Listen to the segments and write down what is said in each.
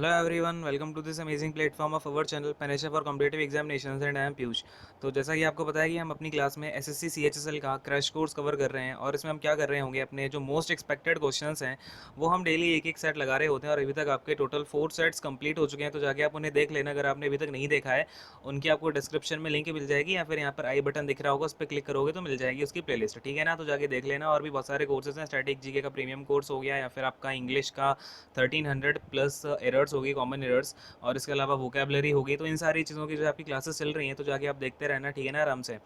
Hello everyone, welcome to this amazing platform of our channel पेनेशा for competitive examinations and I am Piyush. तो जैसा कि आपको पता है कि हम अपनी क्लास में एसएससी सीएचएसएल का क्रैश कोर्स कवर कर रहे हैं और इसमें हम क्या कर रहे होंगे, अपने जो मोस्ट एक्सपेक्टेड क्वेश्चंस हैं वो हम डेली एक एक सेट लगा रहे होते हैं। और अभी तक आपके टोटल 4 सेट्स कंप्लीट हो चुके हैं, तो जाके आप उन्हें देख लेना अगर आपने अभी तक नहीं देखा है। उनकी आपको डिस्क्रिप्शन में लिंक मिल जाएगी या फिर यहाँ पर आई बटन दिख रहा होगा, उस पर क्लिक करोगे तो मिल जाएगी उसकी प्लेलिस्ट, ठीक है ना। तो जाके देख लेना। और भी बहुत सारे कोर्सेज हैं, स्टैटिक जीके का प्रीमियम कोर्स हो गया या फिर आपका इंग्लिश का 1300 प्लस एरर्स होगी, कॉमन एरर्स, और इसके अलावा वोकेबलरी होगी। तो इन सारी चीज़ों की जो आपकी क्लासेस चल रही हैं, तो जाके आप देखते रहना, ठीक है ना, आराम से।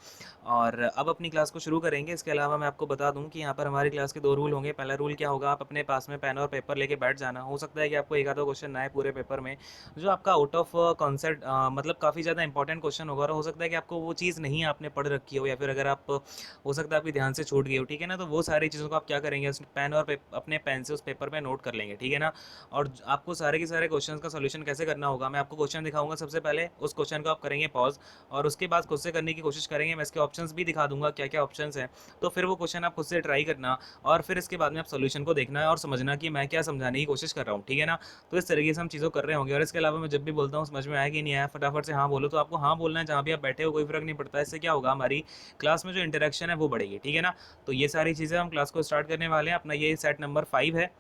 और अब अपनी क्लास को शुरू करेंगे। इसके अलावा मैं आपको बता दूं कि यहाँ पर हमारी क्लास के 2 रूल होंगे। पहला रूल क्या होगा, आप अपने पास में पेन और पेपर लेके बैठ जाना। हो सकता है कि आपको एक आधा क्वेश्चन ना आए पूरे पेपर में, जो आपका आउट ऑफ कॉन्सेप्ट मतलब काफ़ी ज़्यादा इंपॉर्टेंट क्वेश्चन होगा, और हो सकता है कि आपको वो चीज़ नहीं आपने पढ़ रखी हो, या फिर अगर आप हो सकता है आपकी ध्यान से छूट गई हो, ठीक है ना। तो वो सारी चीज़ों को आप क्या करेंगे, उस पेन और अपने पेन से उस पेपर पे नोट कर लेंगे, ठीक है ना। और आपको सारे के सारे क्वेश्चंस का सॉल्यूशन कैसे करना होगा, मैं आपको क्वेश्चन दिखाऊंगा। सबसे पहले उस क्वेश्चन को आप करेंगे पॉज, और उसके बाद खुद से करने की कोशिश करेंगे। मैं इसके ऑप्शंस भी दिखा दूंगा क्या क्या ऑप्शंस हैं। तो फिर वो क्वेश्चन आप खुद से ट्राई करना, और फिर इसके बाद में आप सोल्यूशन को देखना है और समझना कि मैं क्या समझाने की कोशिश कर रहा हूँ, ठीक है ना। तो इस तरीके से हम चीज़ों कर रहे होंगे। और इसके अलावा मैं जब भी बोलता हूँ समझ में आया कि नहीं आया, फटाफट से हाँ बोलो। तो आपको हाँ बोलना है जहाँ भी आप बैठे हो, कोई फर्क नहीं पड़ता। इससे क्या होगा, हमारी क्लास में जो इंटरेक्शन है वो बढ़ेगी, ठीक है ना। तो ये सारी चीज़ें हम क्लास को स्टार्ट करने वाले हैं। अपना ये सेट नंबर 5 है,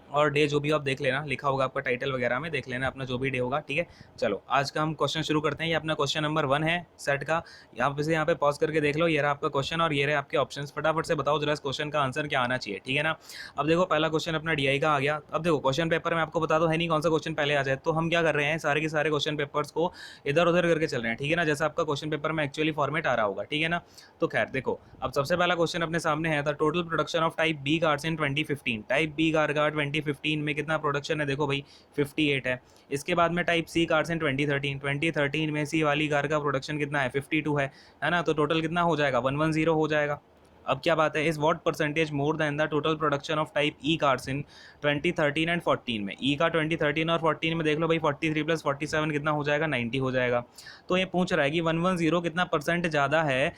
और डे जो भी आप देख लेना, लिखा होगा आपका टाइटल वगैरह में, देख लेना अपना जो भी डे होगा, ठीक है। चलो आज का हम क्वेश्चन शुरू करते हैं। ये अपना क्वेश्चन नंबर 1 है सेट का। आप इसे यहाँ पे पॉज करके देख लो। ये रहा आपका क्वेश्चन और ये रहे आपके ऑप्शंस। फटाफट से बताओ जरा इस क्वेश्चन का आंसर क्या आना चाहिए, ठीक है ना। अब देखो पहला क्वेश्चन अपना डीआई का आ गया। अब देखो क्वेश्चन पेपर में आपको बता दो है नहीं कौन सा क्वेश्चन पहले आ जाए, तो हम क्या कर रहे हैं, सारे के सारे क्वेश्चन पेपर्स को इधर उधर करके चल रहे हैं, ठीक है ना, जैसा आपका क्वेश्चन पेपर में एक्चुअली फॉर्मेट आ रहा होगा, ठीक है ना। तो खैर देखो, अब सबसे पहला क्वेश्चन अपने सामने है, the total production of type B cards in 2015। Type B car का 2015 में कितना प्रोडक्शन है, देखो भाई 58 है। इसके बाद में टाइप सी कार्ड्स इन 2013 में सी वाली कार का प्रोडक्शन कितना है, 52 है ना। तो टोटल कितना हो जाएगा, 110 हो जाएगा। अब क्या बात है, इस what percentage more than the total production of type E cards in 2013 and 14 में। ई का 2013 और 14 में देख लो भाई, 43 प्लस 47 कितना हो जाएगा, 90 हो जाएगा। तो ये पूछ रहा है कि 110 कितना परसेंट ज़्यादा है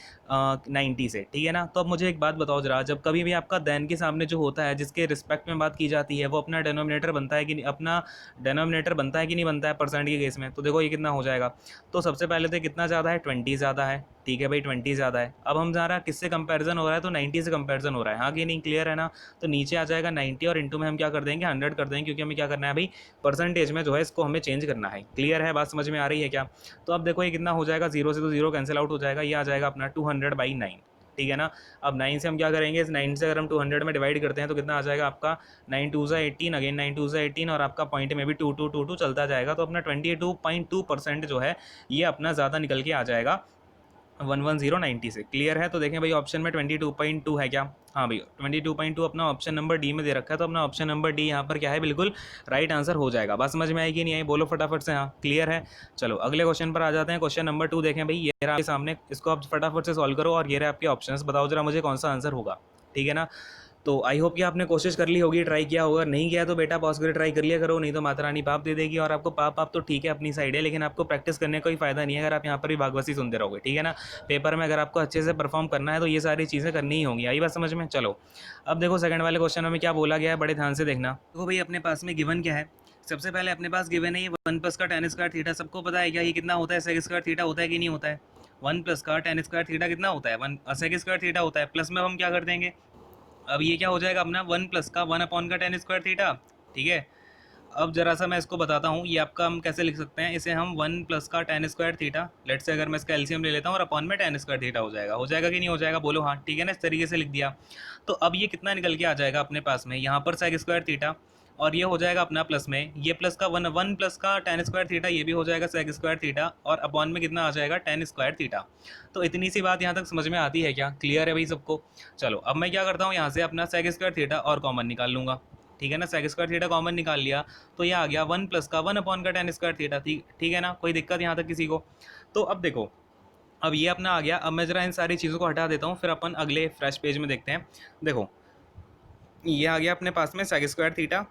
90 से, ठीक है ना। तो अब मुझे एक बात बताओ जरा, जब कभी भी आपका देन के सामने जो होता है, जिसके रिस्पेक्ट में बात की जाती है, वो अपना डेनोमिनेटर बनता है कि नहीं, अपना डेनोमिनेटर बनता है कि नहीं बनता है परसेंट के केस में। तो देखो ये कितना हो जाएगा। तो सबसे पहले तो कितना ज़्यादा है, 20 ज़्यादा है, ठीक है भाई 20 ज़्यादा है। अब हम हमारा किससे कंपैरिजन हो रहा है, तो 90 से कंपैरिजन हो रहा है, हाँ कि नहीं, क्लियर है ना। तो नीचे आ जाएगा 90 और इंटू में हम क्या कर देंगे, 100 कर देंगे, क्योंकि हमें क्या करना है भाई, परसेंटेज में जो है इसको हमें चेंज करना है। क्लियर है, बात समझ में आ रही है क्या। तो अब देखो ये कितना हो जाएगा, जीरो से तो जीरो कैंसिल आउट हो जाएगा, ये आ जाएगा अपना 200/9, ठीक है ना। अब 9 से हम क्या करेंगे, इस 9 से अगर हम 200 में डिवाइड करते हैं तो कितना आ जाएगा आपका, 9 2 18, अगेन 9 2 18, और आपका पॉइंट में भी 2 2 2 2 चलता जाएगा। तो अपना 22.2% जो है ये अपना ज़्यादा निकल के आ जाएगा 11090 से। क्लियर है। तो देखें भाई ऑप्शन में 22.2 है क्या, हाँ भाई 22.2 अपना ऑप्शन नंबर डी में दे रखा है। तो अपना ऑप्शन नंबर डी यहाँ पर क्या है, बिल्कुल राइट आंसर हो जाएगा। बात समझ में आएगी नहीं आई, बोलो फटाफट से हाँ। क्लियर है। चलो अगले क्वेश्चन पर आ जाते हैं। क्वेश्चन नंबर 2 देखें भाई, ये रहा आपके सामने, इसको आप फटाफट से सॉल्व करो, और ये रहे आपके ऑप्शंस, बताओ जरा मुझे कौन सा आंसर होगा, ठीक है ना। तो आई होप कि आपने कोशिश कर ली होगी, ट्राई किया होगा। नहीं किया तो बेटा पॉज करके ट्राई कर लिया करो, नहीं तो माता रानी पाप दे देगी। और आपको पाप तो ठीक है अपनी साइड है, लेकिन आपको प्रैक्टिस करने का कोई फ़ायदा नहीं है अगर आप यहाँ पर भी भागवती सुनते रहोगे, ठीक है ना। पेपर में अगर आपको अच्छे से परफॉर्म करना है तो ये सारी चीज़ें करनी ही होंगी। आई बात समझ में। चलो अब देखो सेकंड वाले क्वेश्चन में क्या बोला गया है, बड़े ध्यान से देखना। देखो भाई अपने पास में गिवन क्या है, सबसे पहले अपने पास गिवन है ये 1 प्लस का tan स्क्वायर थीटा। सबको पता है क्या ये कितना होता है, सेक स्क्वायर थीटा होता है कि नहीं होता है। 1 प्लस का tan स्क्वायर थीटा कितना होता है, 1 सेक स्क्वायर थीटा होता है। प्लस में हम क्या कर देंगे, अब ये क्या हो जाएगा अपना 1 प्लस का 1 अपॉन का tan स्क्वायर थीटा, ठीक है। अब जरा सा मैं इसको बताता हूँ, ये आपका हम कैसे लिख सकते हैं, इसे हम 1 प्लस का tan स्क्वायर थीटा, लेट से अगर मैं इसका एलसीएम ले लेता हूँ और अपॉन में tan स्क्वायर थीटा हो जाएगा कि नहीं हो जाएगा, बोलो हाँ, ठीक है ना। इस तरीके से लिख दिया। तो अब ये कितना निकल के आ जाएगा अपने पास में, यहाँ पर सेक स्क्वायर थीटा, और ये हो जाएगा अपना प्लस में ये प्लस का 1 प्लस का tan स्क्वायर थीटा, ये भी हो जाएगा सेक स्क्वायर थीटा, और अपॉन में कितना आ जाएगा tan स्क्वायर थीटा। तो इतनी सी बात यहाँ तक समझ में आती है क्या, क्लियर है भाई सबको। चलो अब मैं क्या करता हूँ, यहाँ से अपना सेक स्क्वायर थीटा और कॉमन निकाल लूँगा, ठीक है ना। सेक स्क्वायर थीटा कॉमन निकाल लिया, तो ये आ गया 1 प्लस का 1 अपॉन का tan स्क्वायर थीटा, ठीक है ना। कोई दिक्कत यहाँ तक किसी को। तो अब देखो, अब ये अपना आ गया। अब मैं जरा इन सारी चीज़ों को हटा देता हूँ, फिर अपन अगले फ्रेश पेज में देखते हैं। देखो ये आ गया अपने पास में सेक स्क्वायर थीटा,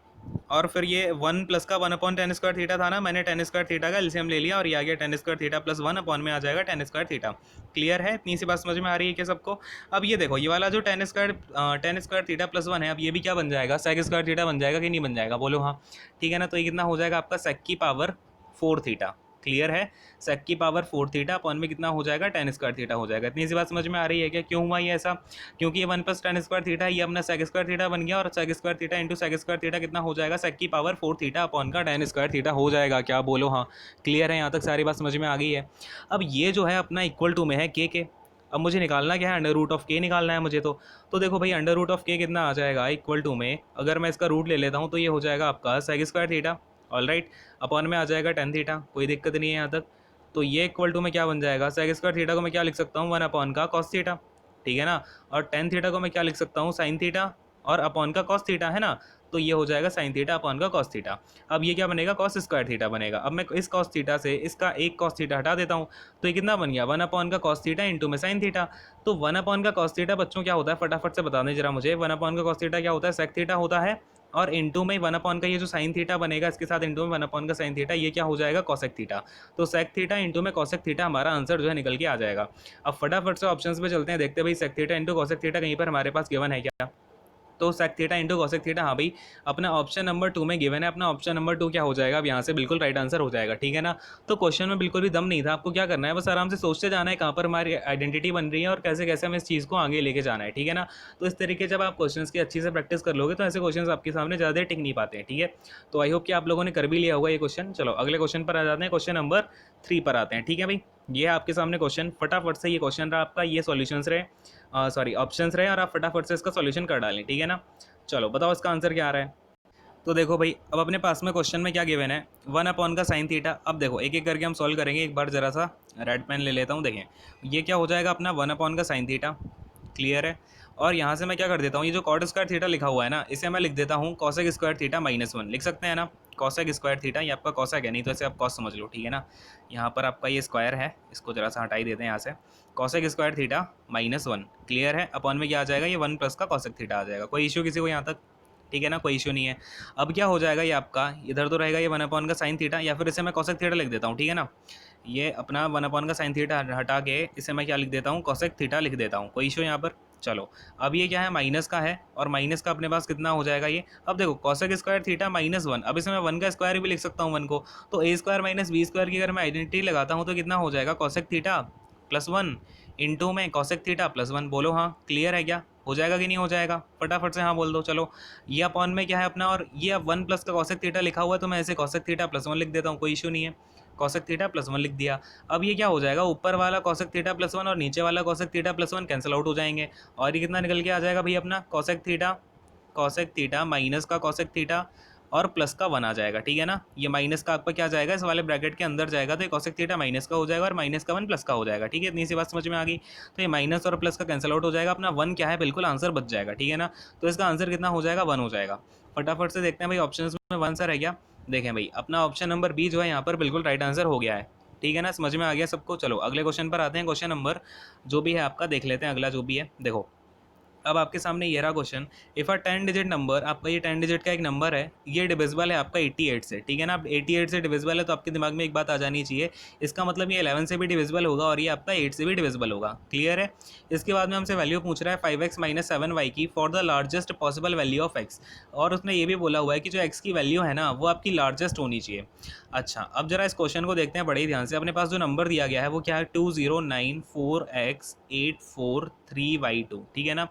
और फिर ये 1 प्लस का 1/tan² थीटा था ना, मैंने tan² थीटा का एलसीएम ले लिया और ये आ गया tan² थीटा प्लस 1 अपॉन में आ जाएगा tan² थीटा। क्लियर है? इतनी सी बात समझ में आ रही है क्या सबको? अब ये देखो, ये वाला जो tan² थीटा प्लस 1 है, अब ये भी क्या बन जाएगा, sec² थीटा बन जाएगा कि नहीं बन जाएगा, बोलो हाँ। ठीक है ना, तो ये कितना हो जाएगा आपका sec⁴ थीटा। क्लियर है? sec की पावर 4 थीटा अपॉन में कितना हो जाएगा, tan² थीटा हो जाएगा। इतनी सी बात समझ में आ रही है क्या? क्यों हुआ ये ऐसा? क्योंकि ये 1 प्लस tan² थीटा, ये अपना sec² थीटा बन गया, और sec² theta into sec² theta कितना हो जाएगा, sec की पावर 4 थीटा अपॉन का tan² थीटा हो जाएगा। क्या बोलो हाँ? क्लियर है? यहाँ तक सारी बात समझ में आ गई है। अब ये जो है अपना इक्वल टू में है के। अब मुझे निकालना क्या है, अंडर रूट ऑफ के निकालना है मुझे तो देखो भाई, अंडर रूट ऑफ के कितना आ जाएगा इक्वल टू में, अगर मैं इसका रूट ले लेता हूँ तो ये हो जाएगा आपका sec² theta, all right, upon में आ जाएगा tan थीटा, कोई दिक्कत नहीं है यहाँ तक। तो ये इक्वल टू में क्या बन जाएगा, sec² थीटा को मैं क्या लिख सकता हूँ, 1 अपॉन का cos थीटा, ठीक है ना, और tan थीटा को मैं क्या लिख सकता हूँ, sin थीटा, और अपॉन का cos थीटा, है ना, तो ये हो जाएगा sin थीटा अपॉन का cos थीटा। अब ये क्या बनेगा, cos² थीटा बनेगा। अब मैं इस cos थीटा से इसका एक cos थीटा हटा देता हूँ, तो ये कितना बन गया, 1 अपॉन का cos थीटा इंटू में sin थीटा। तो 1 अपॉन का cos थीटा बच्चों क्या होता है, फटाफट से बता दें जरा मुझे, 1 अपॉन का cos थीटा क्या होता है, sec थीटा होता है, और इंटू में 1 अपॉन का ये जो sin थीटा बनेगा, इसके साथ इंटू में 1 अपॉन का sin थीटा, ये क्या हो जाएगा, cosec थीटा। तो sec थीटा इंटू में cosec थीटा हमारा आंसर जो है निकल के आ जाएगा। अब फटाफट से ऑप्शंस पे चलते हैं, देखते हैं भाई sec theta into cosec theta कहीं पर हमारे पास गिवन है क्या। तो sec theta into cosec theta, हाँ भाई, अपना ऑप्शन नंबर 2 में गिवन है। अपना ऑप्शन नंबर 2 क्या हो जाएगा, अब यहाँ से बिल्कुल राइट आंसर हो जाएगा, ठीक है ना। तो क्वेश्चन में बिल्कुल भी दम नहीं था, आपको क्या करना है, बस आराम से सोचते जाना है कहाँ पर हमारी आइडेंटिटी बन रही है और कैसे कैसे हमें इस चीज़ को आगे लेके जाना है, ठीक है ना। तो इस तरीके जब आप क्वेश्चन की अच्छी से प्रैक्टिस कर लोगे तो ऐसे क्वेश्चन आपके सामने ज़्यादा टिक नहीं पाते हैं, ठीक है। तो आई होप कि आप लोगों ने कर भी लिया होगा ये क्वेश्चन। चलो अगले क्वेश्चन पर आ जाते हैं, क्वेश्चन नंबर 3 पर आते हैं, ठीक है भाई। ये है आपके सामने क्वेश्चन, फटाफट से ये क्वेश्चन रहा आपका, ये सॉल्यूशंस रहे, सॉरी ऑप्शंस रहे, और आप फटाफट से इसका सॉल्यूशन कर डालें, ठीक है ना। चलो बताओ इसका आंसर क्या आ रहा है। तो देखो भाई, अब अपने पास में क्वेश्चन में क्या गिवन है, 1 अपॉन का sin थीटा। अब देखो एक एक करके हम सॉल्व करेंगे, एक बार जरा सा रेड पेन ले लेता हूँ, देखें ये क्या हो जाएगा अपना 1 अपॉन का sin थीटा, क्लियर है। और यहाँ से मैं क्या कर देता हूँ, ये जो cot² थीटा लिखा हुआ है ना, इसे मैं लिख देता हूँ cosec² थीटा -1, लिख सकते हैं ना, cosec² थीटा, ये आपका cosec है, नहीं तो ऐसे आप cos समझ लो, ठीक है ना। यहाँ पर आपका ये स्क्वायर है, इसको जरा सा हटाई देते हैं यहाँ से, cosec² थीटा -1, क्लियर है, अपॉन में क्या आ जाएगा, ये 1 प्लस का cosec थीटा आ जाएगा। कोई इशू किसी को यहाँ तक, ठीक है ना, कोई इशू नहीं है। अब क्या हो जाएगा, ये आपका इधर तो रहेगा ये 1 अपॉन का sin थीटा, या फिर इसे मैं cosec थीटा लिख देता हूँ, ठीक है ना। ये अपना 1 अपॉन का sin थीटा हटा के इसे मैं क्या लिख देता हूँ, cosec थीटा लिख देता हूँ, कोई इशू यहाँ पर। चलो अब ये क्या है, माइनस का है, और माइनस का अपने पास कितना हो जाएगा ये, अब देखो cosec² थीटा -1, अब इसे मैं 1 का स्क्वायर भी लिख सकता हूँ 1 को, तो a² - b² की अगर मैं आइडेंटिटी लगाता हूँ तो कितना हो जाएगा, cosec थीटा +1 इंटू में cosec थीटा +1, बोलो हाँ, क्लियर है क्या, हो जाएगा कि नहीं हो जाएगा, फटाफट से हाँ बोल दो। चलो ये अपॉन में क्या है अपना, और ये अब 1 प्लस का cosec थीटा लिखा हुआ है, तो मैं ऐसे cosec थीटा +1 लिख देता हूँ, कोई इशू नहीं है, cosec थीटा +1 लिख दिया। अब ये क्या हो जाएगा, ऊपर वाला cosec थीटा +1 और नीचे वाला cosec थीटा +1 कैंसिल आउट हो जाएंगे, और ये कितना निकल के आ जाएगा भाई अपना, cosec थीटा माइनस का cosec थीटा और प्लस का 1 आ जाएगा, ठीक है ना। ये माइनस का आपका क्या जाएगा, इस वाले ब्रैकेट के अंदर जाएगा, तो ये cosec थीटा माइनस का हो जाएगा और माइनस का 1 प्लस का हो जाएगा, ठीक है। इतनी सी बात समझ में आ गई। तो ये माइनस और प्लस का कैंसिल आउट हो जाएगा, अपना 1 क्या है, बिल्कुल आंसर बच जाएगा, ठीक है ना। तो इसका आंसर कितना हो जाएगा, 1 हो जाएगा। फटाफट से देखते हैं भाई ऑप्शन में 1 सा रह गया। देखें भाई अपना ऑप्शन नंबर बी जो है यहाँ पर बिल्कुल राइट आंसर हो गया है, ठीक है ना, समझ में आ गया सबको। चलो अगले क्वेश्चन पर आते हैं, क्वेश्चन नंबर जो भी है आपका देख लेते हैं, अगला जो भी है। देखो अब आपके सामने ये रहा question, if a 10 digit number, आपका ये 10 डिजिट का एक नंबर है, ये डिविजिबल है आपका 88 से, ठीक है ना। अब 88 से डिविजिबल है तो आपके दिमाग में एक बात आ जानी चाहिए, इसका मतलब ये 11 से भी डिविजिबल होगा और ये आपका 8 से भी डिविजिबल होगा, क्लियर है। इसके बाद में हमसे वैल्यू पूछ रहा है 5x - 7y की for the largest possible value of x, और उसने ये भी बोला हुआ है कि जो x की वैल्यू है ना वो आपकी लार्जेस्ट होनी चाहिए। अच्छा अब जरा इस क्वेश्चन को देखते हैं बड़े ही ध्यान से। अपने पास जो नंबर दिया गया है वो क्या है, 2094x843y2, ठीक है ना,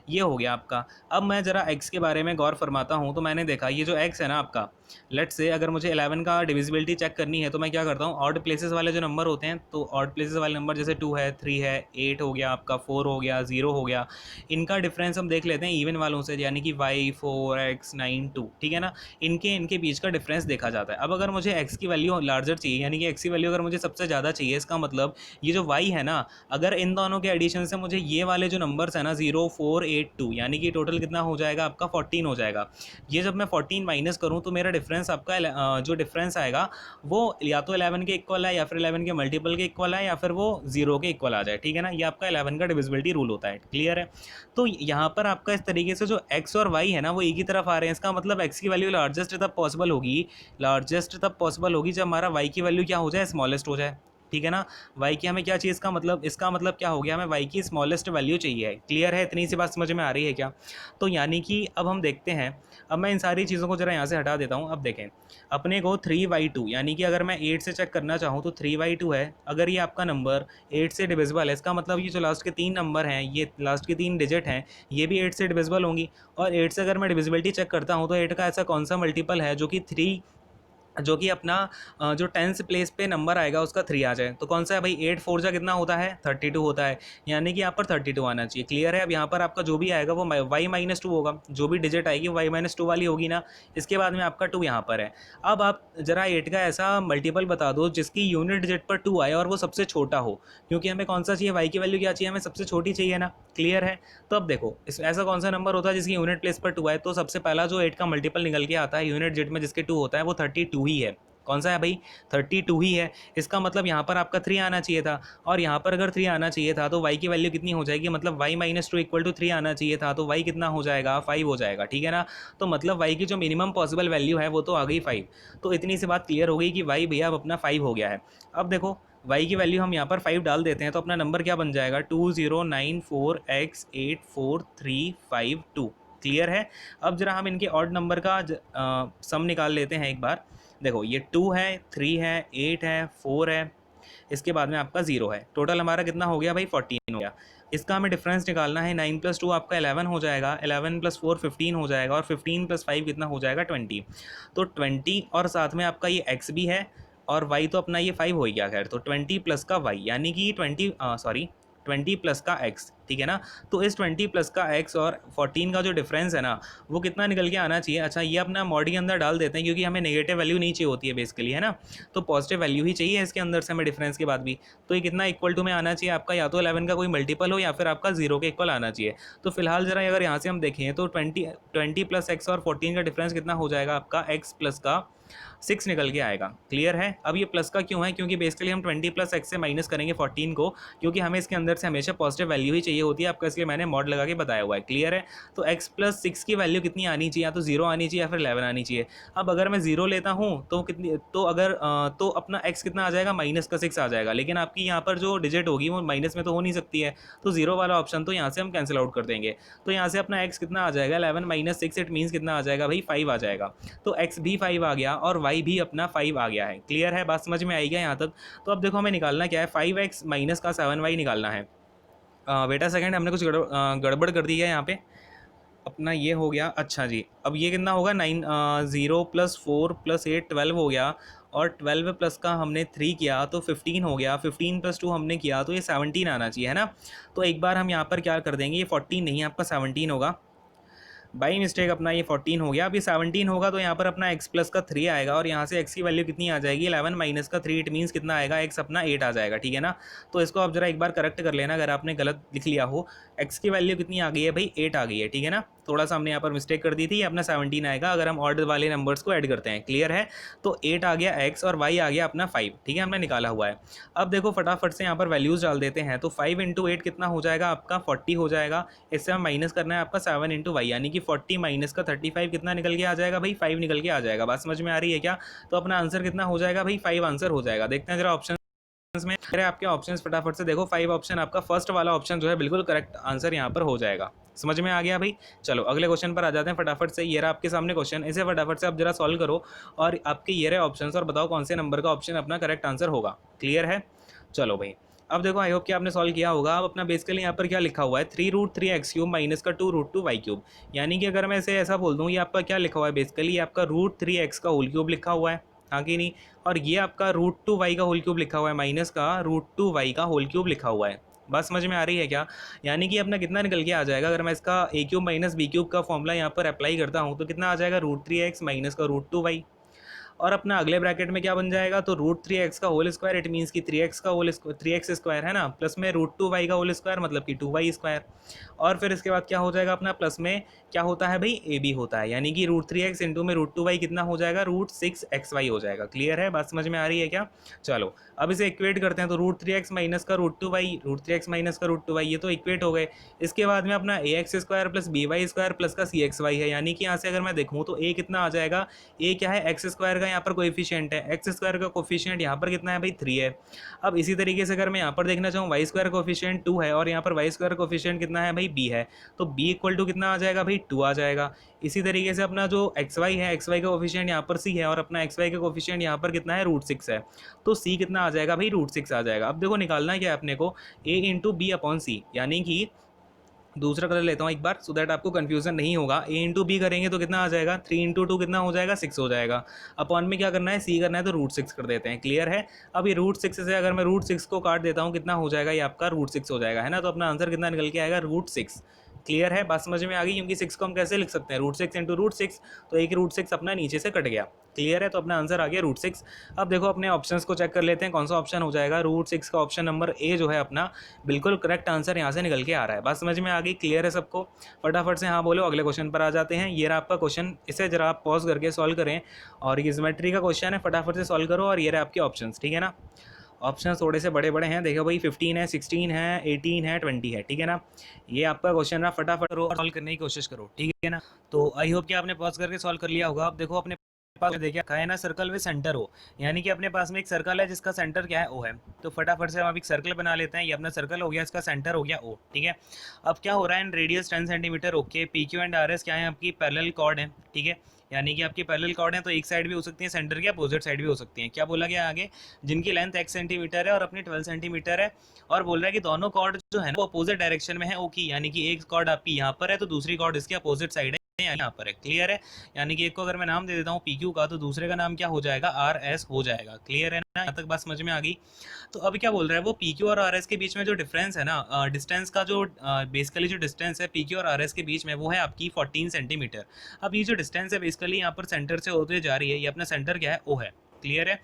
ये हो गया आपका। अब मैं ज़रा x के बारे में गौर फरमाता हूँ, तो मैंने देखा ये जो x है ना आपका, लेट से अगर मुझे 11 का डिविजिबिलिटी चेक करनी है तो मैं क्या करता हूँ, ऑड प्लेसेस वाले जो नंबर होते हैं, तो ऑड प्लेसेस वाले नंबर जैसे 2 है, 3 है, 8 हो गया आपका, 4 हो गया, 0 हो गया, इनका डिफरेंस हम देख लेते हैं इवन वालों से, यानी कि y 4 x 9 2, ठीक है ना, इनके बीच का डिफरेंस देखा जाता है। अब अगर मुझे x की वैल्यू लार्जर चाहिए, यानी कि x की वैल्यू अगर मुझे सबसे ज़्यादा चाहिए, इसका मतलब ये जो y है ना, अगर इन दोनों के एडिशन से मुझे ये वाले जो नंबर्स है ना 0 4 8 2, यानी कि टोटल कितना हो जाएगा आपका 14 हो जाएगा। ये जब मैं 14 माइनस करूँ तो मेरा डिफरेंस आपका जो डिफरेंस आएगा वो या तो 11 के इक्वल है, या फिर 11 के मल्टीपल के इक्वल है, या फिर वो 0 के इक्वल आ जाए, ठीक है ना। ये आपका 11 का डिविजिबिलिटी रूल होता है, क्लियर है। तो यहाँ पर आपका इस तरीके से जो x और y है ना वो एक ही तरफ आ रहे हैं, इसका मतलब x की वैल्यू लार्जेस्ट तब पॉसिबल होगी जब हमारा y की वैल्यू क्या हो जाए, स्मॉलेस्ट हो जाए, ठीक है ना। y की हमें क्या चाहिए, इसका मतलब क्या हो गया, हमें y की स्मॉलेस्ट वैल्यू चाहिए है, क्लियर है। इतनी सी बात समझ में आ रही है क्या। तो यानी कि अब हम देखते हैं, अब मैं इन सारी चीज़ों को जरा यहाँ से हटा देता हूँ। अब देखें अपने को 3y2, यानी कि अगर मैं 8 से चेक करना चाहूँ तो 3y2 है, अगर ये आपका नंबर 8 से डिविजिबल है, इसका मतलब ये जो लास्ट के 3 नंबर हैं, ये लास्ट के 3 डिजिट हैं, ये भी 8 से डिविजिबल होंगी। और 8 से अगर मैं डिविजिबिलिटी चेक करता हूँ तो 8 का ऐसा कौन सा मल्टीपल है जो कि अपना जो 10th प्लेस पे नंबर आएगा उसका 3 आ जाए। तो कौन सा है भाई, 8 4 जा कितना होता है, 32 होता है, यानी कि यहाँ पर 32 आना चाहिए, क्लियर है। अब यहाँ पर आपका जो भी आएगा वो y-2 होगा, जो भी डिजिट आएगी वो y-2 वाली होगी ना। इसके बाद में आपका 2 यहाँ पर है। अब आप जरा 8 का ऐसा मल्टीपल बता दो जिसकी यूनिट डिजिट पर 2 आए और वो सबसे छोटा हो, क्योंकि हमें कौन सा चाहिए, y की वैल्यू क्या चाहिए, हमें सबसे छोटी चाहिए ना, क्लियर है। तो अब देखो ऐसा कौन सा नंबर होता है जिसकी यूनिट प्लेस पर 2 आए, तो सबसे पहला जो 8 का मल्टीपल निकल के आता है यूनिट डिजिट में जिसके 2 होता है वो 32 ही है। कौन सा है भाई, 32 ही है। इसका मतलब यहाँ पर आपका 3 आना चाहिए था, और यहाँ पर अगर 3 आना चाहिए था तो y की वैल्यू कितनी हो जाएगी, मतलब y-2 इक्वल टू 3 आना चाहिए था, तो y कितना हो जाएगा, 5 हो जाएगा, ठीक है ना। तो मतलब y की जो मिनिमम पॉसिबल वैल्यू है वो तो आ गई 5। तो इतनी सी बात क्लियर हो गई कि y भैया अब अपना 5 हो गया है। अब देखो y की वैल्यू हम यहाँ पर 5 डाल देते हैं तो अपना नंबर क्या बन जाएगा, 2094x843552, क्लियर है। अब जरा हम इनके ऑड नंबर का सम निकाल लेते हैं एक बार। देखो ये 2 है, 3 है, 8 है, 4 है, इसके बाद में आपका 0 है, टोटल हमारा कितना हो गया भाई, 14 हो गया। इसका हमें डिफरेंस निकालना है, 9 + 2 आपका 11 हो जाएगा, 11 + 4 15 हो जाएगा, और 15 + 5 कितना हो जाएगा, 20। तो 20 और साथ में आपका ये x भी है, और y तो अपना ये 5 हो गया, खैर तो 20 प्लस का y, यानी कि 20 प्लस का x, ठीक है ना। तो इस 20 प्लस का x और 14 का जो डिफरेंस है ना वो कितना निकल के आना चाहिए। अच्छा ये अपना मॉड के अंदर डाल देते हैं क्योंकि हमें नेगेटिव वैल्यू नहीं चाहिए होती है बेसिकली, है ना। तो पॉजिटिव वैल्यू ही चाहिए इसके अंदर से हमें डिफरेंस के बाद भी। तो ये कितना इक्वल टू में आना चाहिए आपका, या तो 11 का कोई मल्टीपल हो या फिर आपका 0 के इक्वल आना चाहिए। तो फिलहाल जरा अगर यहाँ से हम देखें तो 20 प्लस x और 14 का डिफरेंस कितना हो जाएगा आपका, x प्लस का 6 निकल के आएगा, क्लियर है। अब ये प्लस का क्यों है, क्योंकि बेसिकली हम 20 प्लस x से माइनस करेंगे 14 को, क्योंकि हमें इसके अंदर से हमेशा पॉजिटिव वैल्यू ही चाहिए होती है आपका, इसलिए मैंने मॉड लगा के बताया हुआ है, क्लियर है। तो x प्लस 6 की वैल्यू कितनी आनी चाहिए, या तो 0 आनी चाहिए या फिर 11 आनी चाहिए। अब अगर मैं 0 लेता हूँ तो कितनी, तो अगर तो अपना x कितना आ जाएगा, माइनस का 6 आ जाएगा, लेकिन आपकी यहाँ पर जो डिजिट होगी वो माइनस में तो हो नहीं सकती है, तो 0 वाला ऑप्शन तो यहाँ से हम कैंसिल आउट कर देंगे। तो यहाँ से अपना x कितना आ जाएगा, 11 - 6, इट मीन्स कितना आ जाएगा भाई, 5 आ जाएगा। तो x भी 5 आ गया और y भी अपना 5 आ गया है, क्लियर है, बात समझ में आई क्या यहाँ तक। तो अब देखो हमें निकालना क्या है, 5x माइनस का 7y निकालना है। बेटा सेकंड हमने कुछ गड़बड़ कर दी है यहाँ पे, अपना ये हो गया। अच्छा जी, अब ये कितना होगा, 0 + 4 + 8 12 हो गया, और 12 प्लस का हमने 3 किया तो 15 हो गया, 15 + 2 हमने किया तो ये 17 आना चाहिए, है ना। तो एक बार हम यहाँ पर क्या कर देंगे, ये 14 नहीं आपका 17 होगा, बाई मिस्टेक अपना ये 14 हो गया। अब ये 17 होगा तो यहाँ पर अपना x प्लस का 3 आएगा, और यहाँ से x की वैल्यू कितनी आ जाएगी, 11 माइनस का 3, इट मीन्स कितना आएगा, x अपना 8 आ जाएगा, ठीक है ना। तो इसको आप जरा एक बार करेक्ट कर लेना अगर आपने गलत लिख लिया हो। x की वैल्यू कितनी आ गई है भाई, 8 आ गई है, ठीक है ना। थोड़ा सा हमने यहाँ पर मिस्टेक कर दी थी, अपना 17 आएगा अगर हम ऑर्डर वाले नंबर्स को ऐड करते हैं, क्लियर है। तो 8 आ गया x और y आ गया अपना 5, ठीक है, हमने निकाला हुआ है। अब देखो फटाफट से यहाँ पर वैल्यूज़ डाल देते हैं, तो 5 × 8 कितना हो जाएगा आपका, 40 हो जाएगा। इससे हम माइनस करना है आपका 7 × y, यानी कि 40 माइनस का 35 कितना निकल के आ जाएगा भाई, 5 निकल के आ जाएगा। बात समझ में आ रही है क्या। तो अपना आंसर कितना हो जाएगा भाई, 5 आंसर हो जाएगा। देखते हैं जरा ऑप्शन में, अरे आपके ऑप्शंस फटाफट से देखो, 5 ऑप्शन आपका फर्स्ट वाला ऑप्शन जो है बिल्कुल करेक्ट आंसर यहाँ पर हो जाएगा। समझ में आ गया भाई। चलो अगले क्वेश्चन पर आ जाते हैं फटाफट से। ये रहा आपके सामने क्वेश्चन, इसे फटाफट से आप जरा सॉल्व करो और आपके ये रहे ऑप्शंस, और बताओ कौन से नंबर का ऑप्शन अपना करेक्ट आंसर होगा, क्लियर है। चलो भाई अब देखो, आई होप कि आपने सॉल्व किया होगा। अब अपना बेसिकली यहाँ पर क्या लिखा हुआ है, 3√3x³ माइनस का 2√2y³, यानी कि अगर मैं इसे ऐसा बोल दूँ, ये आपका क्या लिखा हुआ है, बेसिकली आपका √3x का होल क्यूब लिखा हुआ है, हाँ कि नहीं। और ये आपका √2y का होल क्यूब लिखा हुआ है, माइनस का √2y का होल क्यूब लिखा हुआ है। बात समझ में आ रही है क्या। यानी कि अपना कितना निकल के आ जाएगा, अगर मैं इसका a³ - b³ का फॉर्मूला यहाँ पर अप्लाई करता हूँ तो कितना आ जाएगा, √3x माइनस का √2y। और अपना अगले ब्रैकेट में क्या बन जाएगा, तो √3x का होल स्क्वायर, इट मीन्स कि 3x का होल 3x स्क्वायर है ना, प्लस में √2y का होल स्क्वायर मतलब कि 2y स्क्वायर। और फिर इसके बाद क्या हो जाएगा अपना, प्लस में क्या होता है भाई, ए बी होता है, यानी कि √3x इंटू में √2y कितना हो जाएगा, √6xy हो जाएगा। क्लियर है, बात समझ में आ रही है क्या? चलो अब इसे इक्वेट करते हैं, तो √3x माइनस का √2y, √3x माइनस का √2y, ये तो इक्वेट हो गए। इसके बाद में अपना ax square plus by square plus का cxy है, यानी कि यहाँ से अगर मैं देखूँ तो a कितना आ जाएगा, a क्या है, एक्स स्क्वायर का यहाँ पर कोएफिशिएंट है, एक्स स्क्वायर का कोएफिशिएंट यहाँ पर कितना है भाई, 3 है। अब इसी तरीके से अगर मैं यहाँ पर देखना चाहूँ, वाई स्क्वायर कोएफिशिएंट 2 है और यहाँ पर वाई स्क्वायर कोएफिशिएंट कितना है भाई, b है, तो b इक्वल टू कितना आ जाएगा भाई, 2 आ जाएगा। इसी तरीके से अपना जो xy है, xy का कोएफिशिएंट यहाँ पर c है और अपना xy का कोएफिशिएंट यहाँ पर कितना है, √6 है, तो c कितना आ जाएगा भाई, √6 आ जाएगा। अब देखो निकालना क्या है अपने को, a इंटू बी अपॉन सी, यानी कि दूसरा कलर लेता हूँ एक बार सो दैट आपको कंफ्यूजन नहीं होगा। a इंटू बी करेंगे तो कितना आ जाएगा, 3 इंटू 2 कितना हो जाएगा, 6 हो जाएगा। अपॉन में क्या करना है, c करना है, तो √6 कर देते हैं। क्लियर है। अब ये √6 से अगर मैं √6 को काट देता हूँ, कितना हो जाएगा, ये आपका √6 हो जाएगा, है ना। तो अपना आंसर कितना निकल के आएगा, √6। क्लियर है, बात समझ में आ गई, क्योंकि 6 को हम कैसे लिख सकते हैं, √6 इंटू √6, तो एक √6 अपना नीचे से कट गया। क्लियर है, तो अपना आंसर आ गया √6। अब देखो अपने ऑप्शंस को चेक कर लेते हैं, कौन सा ऑप्शन हो जाएगा, √6 का ऑप्शन नंबर ए जो है अपना बिल्कुल करेक्ट आंसर यहाँ से निकल के आ रहा है। बात समझ में आ गई, क्लियर है सबको? फटाफट से हाँ बोलो, अगले क्वेश्चन पर आ जाते हैं। ये रहा आपका क्वेश्चन, इसे जरा आप पॉज करके सॉल्व करें, और ये ज्योमेट्री का क्वेश्चन है, फटाफट से सॉल्व करो। और ये रहे आपके ऑप्शंस, ठीक है ना। ऑप्शन थोड़े से बड़े बड़े हैं, देखो भाई 15 है, 16 है, 18 है, 20 है, ठीक है ना। ये आपका क्वेश्चन रहा, फटाफट करो और सॉल्व करने की कोशिश करो, ठीक है ना। तो आई होप कि आपने पॉज करके सॉल्व कर लिया होगा। अब देखो अपने पास देखिए क्या है ना, सर्कल में सेंटर हो, यानी कि अपने पास में एक सर्कल है जिसका सेंटर क्या है, ओ है। तो फटाफट से हम अब एक सर्कल बना लेते हैं। ये अपना सर्कल हो गया, इसका सेंटर हो गया ओ, ठीक है। अब क्या हो रहा है, इन radius 10 centimetre, okay. P Q and R S क्या है, आपकी पैरेलल कॉर्ड है, ठीक है। यानी कि आपकी पैरेलल कॉर्ड है, तो एक साइड भी हो सकती है सेंटर की, अपोजिट साइड भी हो सकती है। क्या बोला गया आगे, जिनकी लेंथ x सेंटीमीटर है और अपनी 12 सेंटीमीटर है, और बोल रहा है कि दोनों कॉर्ड जो है ना वो अपोजिट डायरेक्शन में है ओ की, यानी कि एक कॉर्ड आपकी यहाँ पर है तो दूसरी कॉर्ड इसके अपोजिट साइड है यहाँ पर है। क्लियर है, यानी कि एक को अगर मैं नाम दे देता हूँ पी क्यू का, तो दूसरे का नाम क्या हो जाएगा, आर एस हो जाएगा। क्लियर है ना, यहाँ तक बात समझ में आ गई। तो अभी क्या बोल रहा है वो, पी क्यू और आर एस के बीच में जो डिफरेंस है ना, डिस्टेंस का जो बेसिकली जो डिस्टेंस है पी क्यू और आर एस के बीच में, वो है आपकी 14 सेंटीमीटर। अब ये जो डिस्टेंस है बेसिकली यहाँ पर सेंटर से होते जा रही है, ये अपना सेंटर क्या है, ओ है। क्लियर है।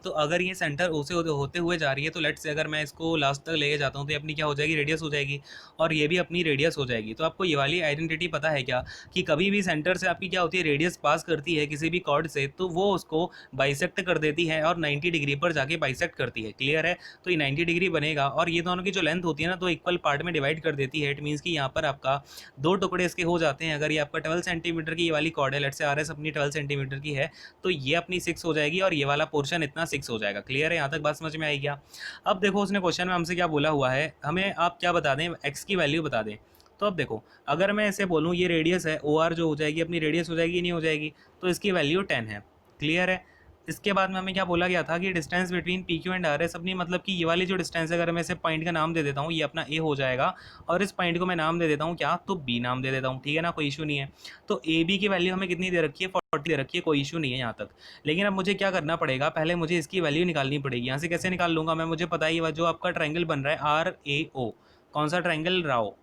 तो अगर ये सेंटर ओ से होते हुए जा रही है, तो लेट्स से अगर मैं इसको लास्ट तक लेके जाता हूँ, तो ये अपनी क्या हो जाएगी, रेडियस हो जाएगी, और ये भी अपनी रेडियस हो जाएगी। तो आपको ये वाली आइडेंटिटी पता है क्या, कि कभी भी सेंटर से आपकी क्या होती है, रेडियस पास करती है किसी भी कॉर्ड से, तो वो उसको बाइसेक्ट कर देती है और 90 डिग्री पर जाके बाइसेक्ट करती है। क्लियर है, तो ये 90 डिग्री बनेगा, और ये दोनों की जो लेंथ होती है ना, तो इक्वल पार्ट में डिवाइड कर देती है। इट मीन्स कि यहाँ पर आपका दो टुकड़े इसके हो जाते हैं। अगर ये आपका 12 सेंटीमीटर की ये वाली कॉर्ड है, लेट्स से आर एस अपनी 12 सेंटीमीटर की है, तो ये अपनी 6 हो जाएगी, और ये वाला पोर्शन इतना 6 हो जाएगा। क्लियर है, यहाँ तक बात समझ में आई क्या? अब देखो उसने क्वेश्चन में हमसे क्या बोला हुआ है, हमें आप क्या बता दें, एक्स की वैल्यू बता दें। तो अब देखो, अगर मैं ऐसे बोलूँ ये रेडियस है, ओ आर जो हो जाएगी अपनी रेडियस हो जाएगी, नहीं हो जाएगी, तो इसकी वैल्यू 10 है। क्लियर है। इसके बाद में हमें क्या बोला गया था कि distance between P Q and R S अपनी, मतलब कि ये वाली जो डिस्टेंस है, अगर मैं इसे पॉइंट का नाम दे देता हूँ, ये अपना ए हो जाएगा, और इस पॉइंट को मैं नाम दे देता हूँ क्या, तो बी नाम दे देता हूँ, ठीक है ना, कोई इशू नहीं है। तो ए बी की वैल्यू हमें कितनी दे रखी है, 40 दे रखी है, कोई इशू नहीं है यहाँ तक। लेकिन अब मुझे क्या करना पड़ेगा, पहले मुझे इसकी वैल्यू निकालनी पड़ेगी। यहाँ से कैसे निकाल लूँगा मैं, मुझे पता ही जो आपका ट्रायंगल बन रहा है आर ए ओ, कौन सा ट्रायंगल राओ,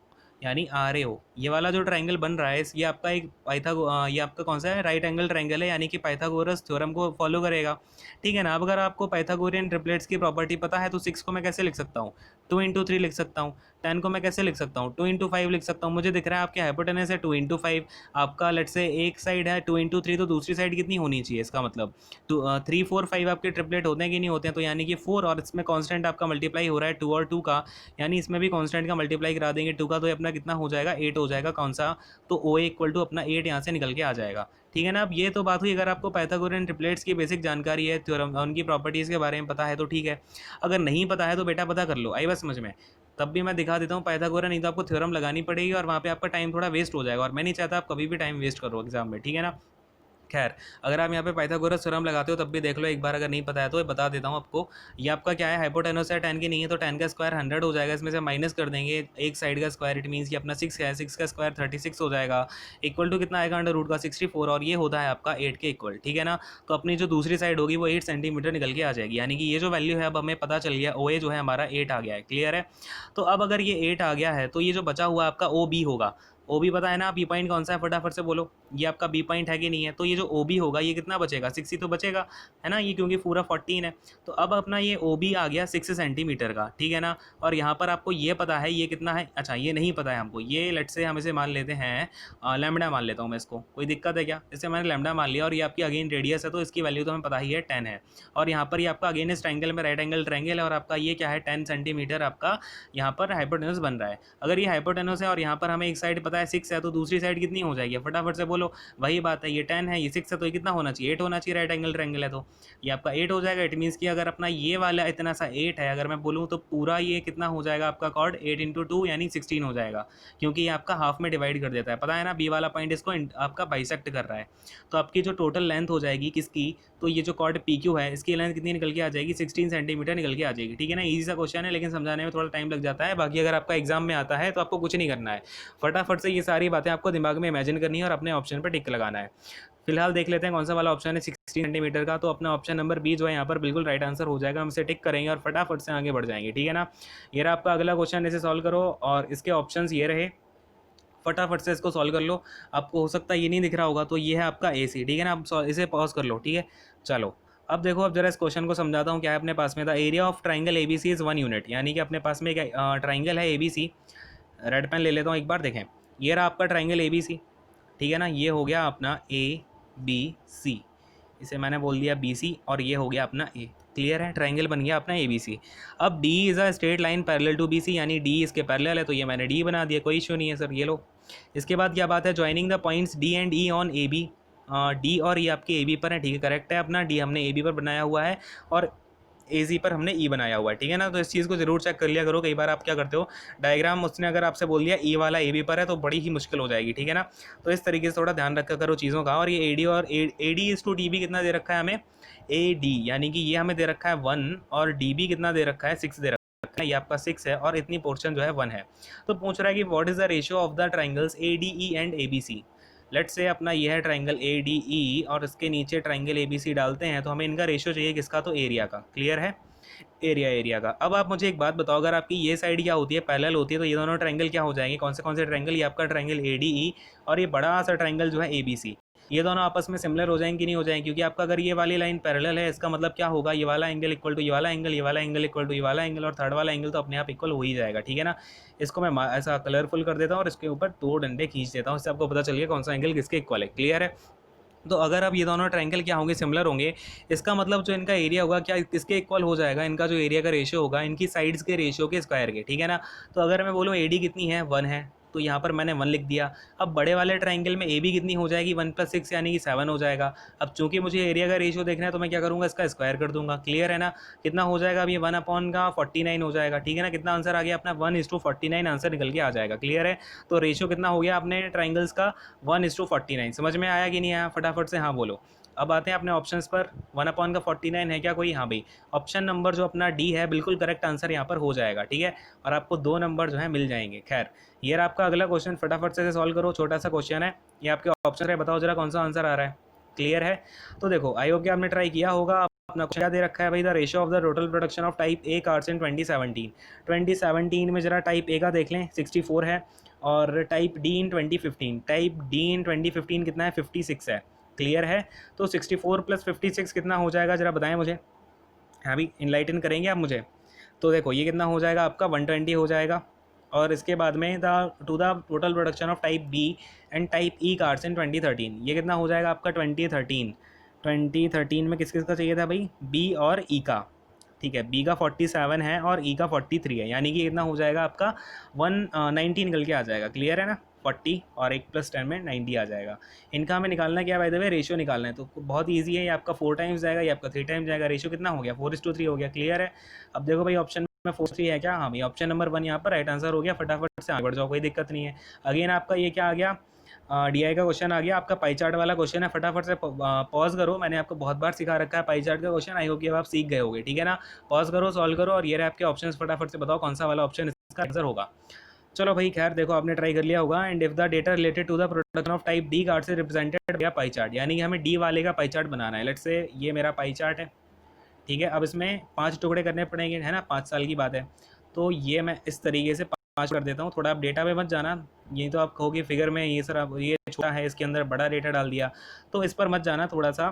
यानी आर ए ओ, ये वाला जो ट्रायंगल बन रहा है, ये आपका एक ये आपका कौन सा है, राइट एंगल ट्रायंगल है, यानी कि पाइथागोरस थ्योरम को फॉलो करेगा, ठीक है ना। अब अगर आपको पाइथागोरियन ट्रिपलेट्स की प्रॉपर्टी पता है, तो 6 को मैं कैसे लिख सकता हूँ, 2 इंटू 3 लिख सकता हूँ। 10 को मैं कैसे लिख सकता हूँ, 2 इंटू 5 लिख सकता हूँ। मुझे दिख रहा है आपके हाइपोटेनस है 2 इंटू 5, आपका लेट से एक साइड है 2 इंटू 3, तो दूसरी साइड कितनी होनी चाहिए, इसका मतलब 3 4 5 आपके ट्रिपलेट होते हैं कि नहीं होते हैं, तो यानी कि 4, और इसमें कॉन्स्टेंट आपका मल्टीप्लाई हो रहा है 2 और 2 का, यानी इसमें भी कॉन्स्टेंट का मल्टीप्लाई करा देंगे 2 का, तो ये अपना कितना हो जाएगा, 8 हो जाएगा। कौन सा, तो ओ इक्वल टू अपना 8 यहाँ से निकल के आ जाएगा, ठीक है ना। अब ये तो बात हुई अगर आपको पाइथागोरियन ट्रिपलेट्स की बेसिक जानकारी है, थ्योरम उनकी प्रॉपर्टीज़ के बारे में पता है तो ठीक है। अगर नहीं पता है तो बेटा पता कर लो, आई बात समझ में। तब भी मैं दिखा देता हूँ पाइथागोरन, नहीं तो आपको थ्योरम लगानी पड़ेगी, और वहाँ पे आपका टाइम थोड़ा वेस्ट हो जाएगा, और मैं नहीं चाहता आप कभी भी टाइम वेस्ट करो एग्जाम में, ठीक है ना। खैर, अगर आप यहाँ पे पाइथागोरस थ्योरम लगाते हो तब भी देख लो एक बार, अगर नहीं पता है तो ये बता देता हूँ आपको। ये आपका क्या है, हाइपोटेनस है 10 की नहीं है, तो 10 का स्क्वायर 100 हो जाएगा, इसमें से माइनस कर देंगे एक साइड का स्क्वायर, इट मीन्स कि अपना 6 है, 6 का स्क्वायर 36 हो जाएगा, इक्वल टू कितना आएगा, अंडर रूट का 64, और ये होता है आपका 8 के इक्वल, ठीक है ना। तो अपनी जो दूसरी साइड होगी वो 8 सेंटीमीटर निकल के आ जाएगी, यानी कि ये जो वैल्यू है अब हमें पता चल गया, ओ ए जो है हमारा 8 आ गया है। क्लियर है। तो अब अगर ये 8 आ गया है, तो ये जो बचा हुआ आपका ओ बी होगा, ओ भी पता है ना, आप ये पॉइंट कौन सा है, फटाफट से बोलो। ये आपका बी पॉइंट है कि नहीं है, तो ये जो ओ बी होगा ये कितना बचेगा, 6 ही तो बचेगा, है ना, ये क्योंकि पूरा 14 है। तो अब अपना ये ओ बी आ गया 6 सेंटीमीटर का, ठीक है ना। और यहाँ पर आपको ये पता है ये कितना है, अच्छा ये नहीं पता है हमको, ये लेट से हम इसे मान लेते हैं लैम्डा मान लेता हूँ मैं इसको, कोई दिक्कत है क्या, इससे मैंने लैम्डा मान लिया। और ये आपकी अगेन रेडियस है तो इसकी वैल्यू तो हमें पता ही है 10 है। और यहाँ पर ये आपका अगेन इस ट्रायंगल में राइट एंगल ट्रायंगल है और आपका ये क्या है 10 सेंटीमीटर आपका यहाँ पर हाइपोटेन्यूज बन रहा है। अगर ये हाइपोटेन्यूज है और यहाँ पर हमें एक साइड पता है 6 है, तो दूसरी साइड कितनी हो जाएगी, फटाफट से बोलो। वही बात है, ये 10 है, ये 6 है, तो ये कितना होना चाहिए, 8 होना चाहिए, राइट एंगल ट्रायंगल है तो ये आपका 8 हो जाएगा। इट मीन्स कि अगर अपना ये वाला इतना सा 8 है, अगर मैं बोलूँ तो पूरा ये कितना हो जाएगा आपका कॉर्ड 8 इंटू 2 यानी 16 हो जाएगा, क्योंकि ये आपका हाफ में डिवाइड कर देता है, पता है ना, बी वाला पॉइंट इसको आपका बाइसेक्ट कर रहा है। तो आपकी जो टोटल लेंथ हो जाएगी किसकी, तो ये जो कॉर्ड पी क्यू है इसकी लेंथ कितनी निकल के आ जाएगी, 16 सेंटीमीटर निकल के आ जाएगी, ठीक है ना। ईजी सा क्वेश्चन है लेकिन समझाने में थोड़ा टाइम लग जाता है। बाकी अगर आपका एग्जाम में आता है तो आपको कुछ नहीं करना है, फटाफट से ये सारी बातें आपको दिमाग में इमेजिन करनी है और अपने ऑप्शन पर टिक लगाना है। फिलहाल देख लेते हैं कौन सा वाला ऑप्शन है 16 सेंटीमीटर का, तो अपना ऑप्शन नंबर बी जो है यहाँ पर बिल्कुल राइट आंसर हो जाएगा। हम इसे टिक करेंगे और फटाफट से आगे बढ़ जाएंगे, ठीक है ना। ये रहा आपका अगला क्वेश्चन, इसे सॉल्व करो और इसके ऑप्शंस ये रहे, फटाफट से इसको सॉल्व कर लो। आपको हो सकता है ये नहीं दिख रहा होगा, तो ये है आपका ए सी, ठीक है ना। आप इसे पॉज कर लो, ठीक है। चलो अब देखो, अब जरा इस क्वेश्चन को समझाता हूँ क्या है अपने पास में था। Area of triangle A B C is 1 unit, यानी कि अपने पास में एक ट्राइंगल है A B C. Red pen ले लेता हूँ एक बार, देखें ये रहा आपका ट्राइंगल ए बी सी, ठीक है ना। ये हो गया अपना ए बी सी, इसे मैंने बोल दिया बी सी, और ये हो गया अपना ए। क्लियर है, ट्राइंगल बन गया अपना ए बी सी। अब D is a straight line parallel to B C, यानी डी इसके पैरेलल है, तो ये मैंने डी बना दिया, कोई इशू नहीं है सर, ये लो। इसके बाद क्या बात है, joining the points D and E on A B, D और ई आपके ए बी पर है, ठीक है, करेक्ट है। अपना डी हमने ए बी पर बनाया हुआ है और ए जी पर हमने ई बनाया हुआ है, ठीक है ना। तो इस चीज़ को जरूर चेक कर लिया करो, कई बार आप क्या करते हो, डायग्राम उसने अगर आपसे बोल दिया ई वाला ए बी पर है तो बड़ी ही मुश्किल हो जाएगी, ठीक है ना। तो इस तरीके से थोड़ा ध्यान रखा करो चीज़ों का। और ये ए डी और A D is to D B कितना दे रखा है हमें, ए डी, यानी कि ये हमें दे रखा है 1 और डी बी कितना दे रखा है 6 दे रखा है, ये आपका 6 है और इतनी पोर्शन जो है 1 है। तो पूछ रहा है कि what is the ratio of the triangles A D E and A B C. Let say अपना ये है ट्राइंगल ए डी ई और इसके नीचे ट्राइंगल ए बी सी डालते हैं, तो हमें इनका रेशियो चाहिए किसका, तो एरिया का। क्लियर है, एरिया का। अब आप मुझे एक बात बताओ, अगर आपकी ये साइड क्या होती है, पैरेलल होती है, तो ये दोनों ट्रायंगल क्या हो जाएंगे, कौन से ट्रायंगल, ये आपका ट्रायंगल ए डी ई और ये बड़ा सा ट्रायंगल जो है ए बी सी, ये दोनों आपस में सिमिलर हो जाएंगे कि नहीं हो जाएंगे, क्योंकि आपका अगर ये वाली लाइन पैरेलल है इसका मतलब क्या होगा, ये वाला एंगल इक्वल टू ये वाला एंगल, ये वाला एंगल इक्वल टू ये वाला एंगल, और थर्ड वाला एंगल तो अपने आप इक्वल हो ही जाएगा, ठीक है ना। इसको मैं ऐसा कलरफुल कर देता हूँ और इसके ऊपर 2 डंडे खींच देता हूँ, इससे आपको पता चल गया कौन सा एंगल किसके इक्वल है। क्लियर है। तो अगर अब ये दोनों ट्रायंगल क्या होंगे, सिमिलर होंगे, इसका मतलब जो इनका एरिया होगा क्या किसके इक्वल हो जाएगा, इनका जो एरिया का रेशियो होगा इनकी साइड्स के रेशियो के स्क्वायर के, ठीक है ना। तो अगर मैं बोलूँ ए डी कितनी है 1 है, तो यहाँ पर मैंने 1 लिख दिया। अब बड़े वाले ट्रायंगल में ए बी कितनी हो जाएगी 1 + 6 यानी कि 7 हो जाएगा। अब चूंकि मुझे एरिया का रेशियो देखना है तो मैं क्या करूँगा, इसका स्क्वायर कर दूंगा। क्लियर है ना, कितना हो जाएगा, अब ये 1/49 हो जाएगा, ठीक है ना। कितना आंसर आ गया अपना 1:49 आंसर निकल के आ जाएगा। क्लियर है, तो रेशियो कितना हो गया अपने ट्राइंगल्स का 1:49। समझ में आया कि नहीं आया, फटाफट से हाँ बोलो। अब आते हैं अपने ऑप्शंस पर, 1/49 है क्या कोई, हाँ भाई, ऑप्शन नंबर जो अपना डी है बिल्कुल करेक्ट आंसर यहाँ पर हो जाएगा, ठीक है। और आपको 2 नंबर जो है मिल जाएंगे। खैर, ये रहा आपका अगला क्वेश्चन, फटाफट से सॉल्व करो, छोटा सा क्वेश्चन है, ये आपके ऑप्शन है, बताओ जरा कौन सा आंसर आ रहा है। क्लियर है, तो देखो आई होप कि आपने ट्राई किया होगा। अपना क्या दे रखा है भाई, the ratio of the total production of type A cars in 2017 में जरा टाइप ए का देख लें 64 है, और टाइप डी इन 2015 कितना है 56 है। क्लियर है, तो 64 + 56 कितना हो जाएगा, जरा बताएं मुझे। हाँ भी इनलाइटन करेंगे आप मुझे। तो देखो ये कितना हो जाएगा आपका 120 हो जाएगा, और इसके बाद में the total production of type B and type E cars in 2013, ये कितना हो जाएगा आपका 2013 में किस किस का चाहिए था भाई, बी और ई का, ठीक है। बी का 47 है और ई का 43 है, यानी कि कितना हो जाएगा आपका 190 निकल के आ जाएगा। क्लियर है ना, 40 और 1 + 10 में 90 आ जाएगा। इनका हमें निकालना क्या है, बाय द वे रेशियो निकालना है, तो बहुत ईजी है, ये आपका 4 टाइम्स जाएगा, ये आपका 3 टाइम्स जाएगा। रेशियो कितना हो गया 4:3 हो गया। क्लियर है, अब देखो भाई ऑप्शन में 4:3 है क्या, हाँ भाई ऑप्शन नंबर 1 यहाँ पर राइट आंसर हो गया। फटाफट से आगे बढ़ जाओ, कोई दिक्कत नहीं है। अगेन आपका ये क्या आ गया, डी आई का क्वेश्चन आ गया, आपका पाई चार्ट वाला क्वेश्चन है। फटाफट से पॉज करो, मैंने आपको बहुत बार सिखा रखा है पाई चार्ट का क्वेश्चन, आई होप कि अब आप सीख गए होगे, ठीक है ना। पॉज करो, सॉल्व करो, और ये रहे आपके ऑप्शन, फटाफट से बताओ कौन सा वाला ऑप्शन इसका आंसर होगा। चलो भाई, खैर देखो आपने ट्राई कर लिया होगा। And if the data related to the production of type D card से रिप्रेजेंटेड बाय पाई चार्ट, यानी कि हमें डी वाले का पाई चार्ट बनाना है। लेट्स से ये मेरा पाई चार्ट है, ठीक है। अब इसमें 5 टुकड़े करने पड़ेंगे, है ना, 5 साल की बात है। तो ये मैं इस तरीके से 5 कर देता हूँ, थोड़ा आप डेटा पे मत जाना, ये तो आप कहोगे फिगर में ये सर आप ये छोटा है, इसके अंदर बड़ा डेटा डाल दिया, तो इस पर मत जाना, थोड़ा सा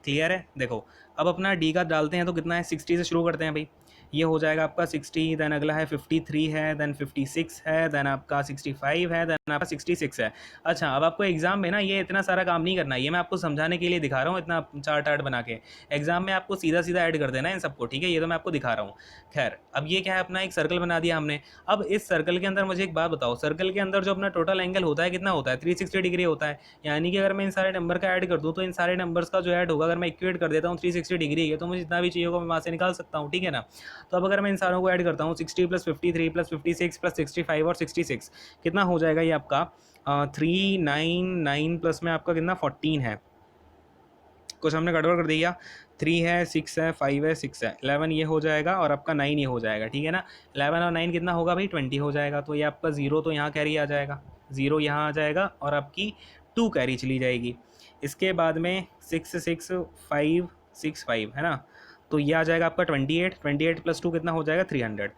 क्लियर है। देखो अब अपना डी का डालते हैं तो कितना है, 60 से शुरू करते हैं भाई, ये हो जाएगा आपका 60, देन अगला है 53 है, देन 56 है, देन आपका 65 है, देन आपका 66 है। अच्छा अब आपको एग्जाम में ना ये इतना सारा काम नहीं करना, ये मैं आपको समझाने के लिए दिखा रहा हूँ, इतना चार्ट आर्ट बना के। एग्जाम में आपको सीधा सीधा ऐड कर देना है इन सबको, ठीक है, ये तो मैं आपको दिखा रहा हूँ। खैर अब ये क्या है, अपना एक सर्कल बना दिया हमने। अब इस सर्कल के अंदर मुझे एक बात बताओ, सर्कल के अंदर जो अपना टोटल एंगल होता है कितना होता है, 360 डिग्री होता है। यानी कि अगर मैं इन सारे नंबर का ऐड कर दूं तो इन सारे नंबर्स का जो ऐड होगा, अगर मैं इक्वेट कर देता हूँ 360 डिग्री है, तो मुझे जितना भी चाहिए होगा मैं वहाँ से निकाल सकता हूँ, ठीक है ना। तो अब अगर मैं इन सारों को ऐड करता हूँ, 60 प्लस 53 प्लस 56 प्लस 65 और 66, कितना हो जाएगा ये आपका 399 प्लस में आपका कितना 14 है, कुछ हमने गड़बड़ कर दिया, 3 है, 6 है, 5 है, 6 है, 11 ये हो जाएगा और आपका 9 ये हो जाएगा, ठीक है ना। 11 और 9 कितना होगा भाई, 20 हो जाएगा। तो ये आपका 0 तो यहाँ कैरी आ जाएगा, 0 यहाँ आ जाएगा और आपकी 2 कैरी चली जाएगी। इसके बाद में 6 6 5 6 5 है ना, तो ये आ जाएगा आपका 28, 28 प्लस 2 कितना हो जाएगा 300।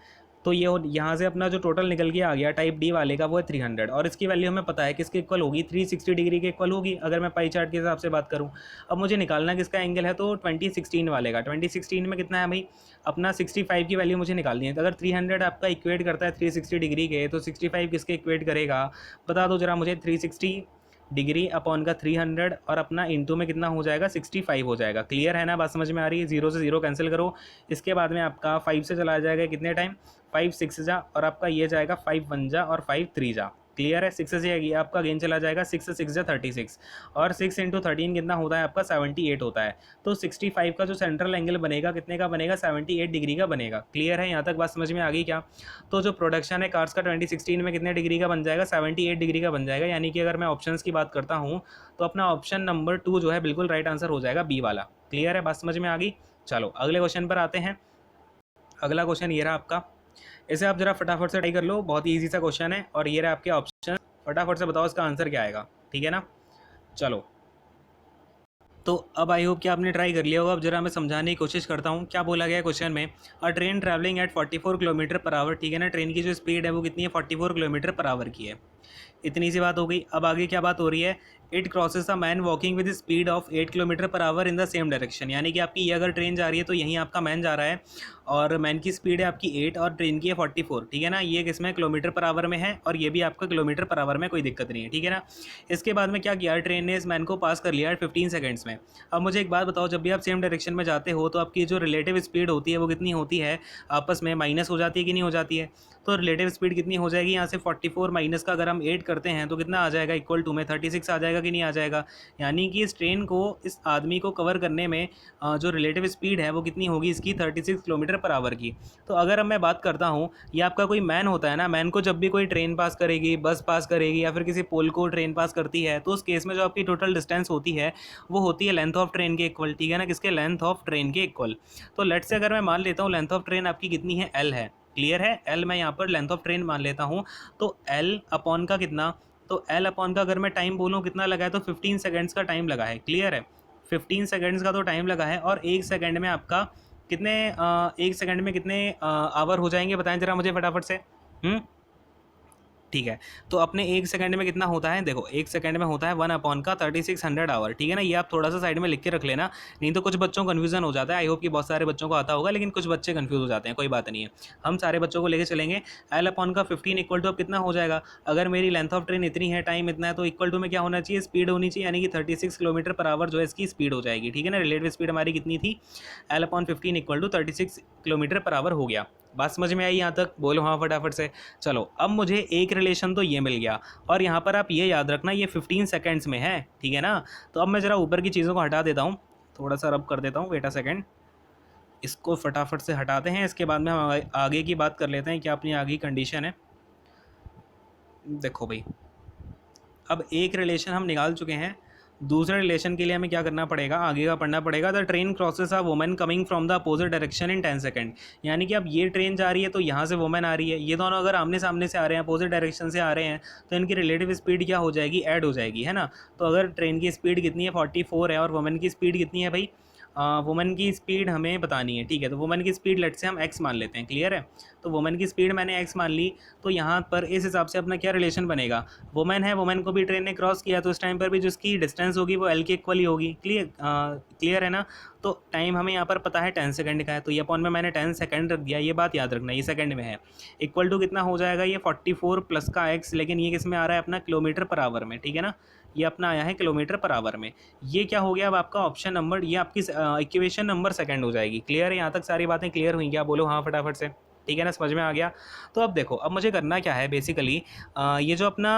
तो ये यहाँ से अपना जो टोटल निकल के आ गया टाइप डी वाले का, वो है 300, और इसकी वैल्यू हमें पता है किसके इक्वल होगी, 360 डिग्री के इक्वल होगी अगर मैं पाई चार्ट के हिसाब से बात करूँ। अब मुझे निकालना किसका एंगल है, तो 2016 वाले का। 2016 में कितना है भाई, अपना 65 की वैल्यू मुझे निकालनी है। तो अगर 300 आपका इक्वेट करता है 360 डिग्री के, तो 65 किसके इक्वेट करेगा, बता दो जरा मुझे। 360 डिग्री अपॉन का 300 और अपना इंटू में कितना हो जाएगा, 65 हो जाएगा। क्लियर है ना, बात समझ में आ रही है। 0 से 0 कैंसिल करो, इसके बाद में आपका 5 से चला जाएगा कितने टाइम, 5 6 जा, और आपका ये जाएगा 5 1 जा और 5 3 जा। क्लियर है, 6 से ये आपका गेन चला जाएगा, 6 से 6 जा 36, और 6 इंटू 13 कितना होता है आपका 78 होता है। तो 65 का जो सेंट्रल एंगल बनेगा कितने का बनेगा, 78 डिग्री का बनेगा। क्लियर है, यहाँ तक बात समझ में आ गई क्या। तो जो प्रोडक्शन है कार्स का 2016 में कितने डिग्री का बन जाएगा, 78 डिग्री का बन जाएगा। यानी कि अगर मैं ऑप्शंस की बात करता हूँ तो अपना ऑप्शन नंबर 2 जो है बिल्कुल राइट आंसर हो जाएगा, बी वाला। क्लियर है, बात समझ में आ गई। चलो अगले क्वेश्चन पर आते हैं। अगला क्वेश्चन ये रहा आपका, इसे आप जरा फटाफट से ट्राई कर लो, बहुत ही ईजी सा क्वेश्चन है, और ये रहा आपके ऑप्शन, फटाफट से बताओ इसका आंसर क्या आएगा, ठीक है ना। चलो तो अब आई होप कि आपने ट्राई कर लिया होगा। अब जरा मैं समझाने की कोशिश करता हूँ क्या बोला गया है क्वेश्चन में। अ train travelling eight 44 kilometre per our, ठीक है ना, ट्रेन की जो स्पीड है वो कितनी है, 44 किलोमीटर पर आवर की है। इतनी सी बात हो गई। अब आगे क्या बात हो रही है, it crosses a man walking with speed of 8 kilometre per our in the same direction. यानी कि आपकी ये अगर ट्रेन जा रही है तो यहीं आपका मैन जा रहा है, और मैन की स्पीड है आपकी 8 और ट्रेन की है 44, ठीक है ना। ये किसमें, किलोमीटर पर आवर में है, और ये भी आपका किलोमीटर पर आवर में, कोई दिक्कत नहीं है, ठीक है ना। इसके बाद में क्या किया, ट्रेन ने इस मैन को पास कर लिया 15 सेकंड्स में। अब मुझे एक बात बताओ, जब भी आप सेम डायरेक्शन में जाते हो तो आपकी जो रिलेटिव स्पीड होती है वो कितनी होती है, आपस में माइनस हो जाती है कि नहीं हो जाती है। तो रिलेटिव स्पीड कितनी हो जाएगी, यहाँ से 44 माइनस का अगर हम 8 करते हैं तो कितना आ जाएगा, इक्वल टू में 36 आ जाएगा कि नहीं आ जाएगा। यानी कि इस ट्रेन को, इस आदमी को कवर करने में जो रिलेटिव स्पीड है वो कितनी होगी इसकी, 36 किलोमीटर पर आवर की। तो अगर अब मैं बात करता हूँ, ये आपका कोई मैन होता है ना, मैन को जब भी कोई ट्रेन पास करेगी, बस पास करेगी, या फिर किसी पोल को ट्रेन पास करती है, तो उस केस में जो आपकी टोटल डिस्टेंस होती है वो होती है लेंथ ऑफ ट्रेन के इक्वल, ठीक है ना, किसके, लेंथ ऑफ ट्रेन के इक्वल। तो लेट से अगर मैं मान लेता हूँ लेंथ ऑफ ट्रेन आपकी कितनी है, एल है। क्लियर है, एल मैं यहाँ पर लेंथ ऑफ ट्रेन मान लेता हूँ। तो एल अपॉन का कितना, तो एल अपॉन का अगर मैं टाइम बोलूँ कितना लगा है, तो 15 सेकेंड्स का टाइम लगा है। क्लियर है, 15 सेकेंड्स का तो टाइम लगा है, और एक सेकेंड में आपका कितने, एक सेकेंड में कितने आवर हो जाएंगे, बताएं जरा मुझे फटाफट से। ठीक है, तो अपने एक सेकंड में कितना होता है, देखो एक सेकंड में होता है 1 अपॉन का 3600 आवर, ठीक है ना। ये आप थोड़ा सा साइड में लिख के रख लेना, नहीं तो कुछ बच्चों को कन्फ्यूजन हो जाता है। आई होप कि बहुत सारे बच्चों को आता होगा, लेकिन कुछ बच्चे कन्फ्यूज हो जाते हैं, कोई बात नहीं है, हम सारे बच्चों को लेके चलेंगे। एल अपॉन का 15 इक्वल टू अब कितना हो जाएगा, अगर मेरी लेंथ ऑफ ट्रेन इतनी है, टाइम इतना है, तो इक्वल टू में क्या होना चाहिए, स्पीड होनी चाहिए, यानी कि 36 किलोमीटर पर आवर जो है इसकी स्पीड हो जाएगी, ठीक है ना। रिलेटिव स्पीड हमारी कितनी थी, L upon 15 equal to 36 kilometre per hour हो गया। बात समझ में आई यहाँ तक, बोलो हाँ फटाफट से। चलो अब मुझे एक रिलेशन तो ये मिल गया, और यहाँ पर आप ये याद रखना ये 15 सेकेंड्स में है, ठीक है ना। तो अब मैं ज़रा ऊपर की चीज़ों को हटा देता हूँ, थोड़ा सा रब कर देता हूँ, वेट अ सेकेंड, इसको फटाफट से हटाते हैं। इसके बाद में हम आगे की बात कर लेते हैं, क्या अपनी आगे कंडीशन है। देखो भाई, अब एक रिलेशन हम निकाल चुके हैं, दूसरे रिलेशन के लिए हमें क्या करना पड़ेगा, आगे का पढ़ना पड़ेगा। The train crosses a woman coming from the opposite direction in 10 second. यानी कि अब ये ट्रेन जा रही है तो यहाँ से वुमन आ रही है, ये दोनों अगर आमने सामने से आ रहे हैं, अपोजिट डायरेक्शन से आ रहे हैं, तो इनकी रिलेटिव स्पीड क्या हो जाएगी, ऐड हो जाएगी, है ना। तो अगर ट्रेन की स्पीड कितनी है 44 है, और वुमन की स्पीड कितनी है भाई वुमन की स्पीड हमें बतानी है, ठीक है। तो वुमन की स्पीड लेट से हम एक्स मान लेते हैं, क्लियर है। तो वुमन की स्पीड मैंने एक्स मान ली, तो यहाँ पर इस हिसाब से अपना क्या रिलेशन बनेगा, वुमन है, वुमन को भी ट्रेन ने क्रॉस किया, तो इस टाइम पर भी जो उसकी डिस्टेंस होगी वो एल के इक्वल ही होगी, क्लियर है ना। तो टाइम हमें यहाँ पर पता है 10 सेकंड का है, तो ये अपॉन में मैंने 10 सेकंड रख दिया, ये बात याद रखना, ये सेकंड में है। इक्वल टू कितना हो जाएगा, ये 44 प्लस का एक्स, लेकिन ये किस में आ रहा है अपना, किलोमीटर पर आवर में, ठीक है ना। ये अपना आया है किलोमीटर पर आवर में। ये क्या हो गया अब आपका ऑप्शन नंबर, ये आपकी इक्वेशन नंबर सेकंड हो जाएगी। क्लियर है, यहाँ तक सारी बातें क्लियर हुई क्या, बोलो हाँ फटाफट से, ठीक है ना, समझ में आ गया। तो अब देखो, अब मुझे करना क्या है बेसिकली, ये जो अपना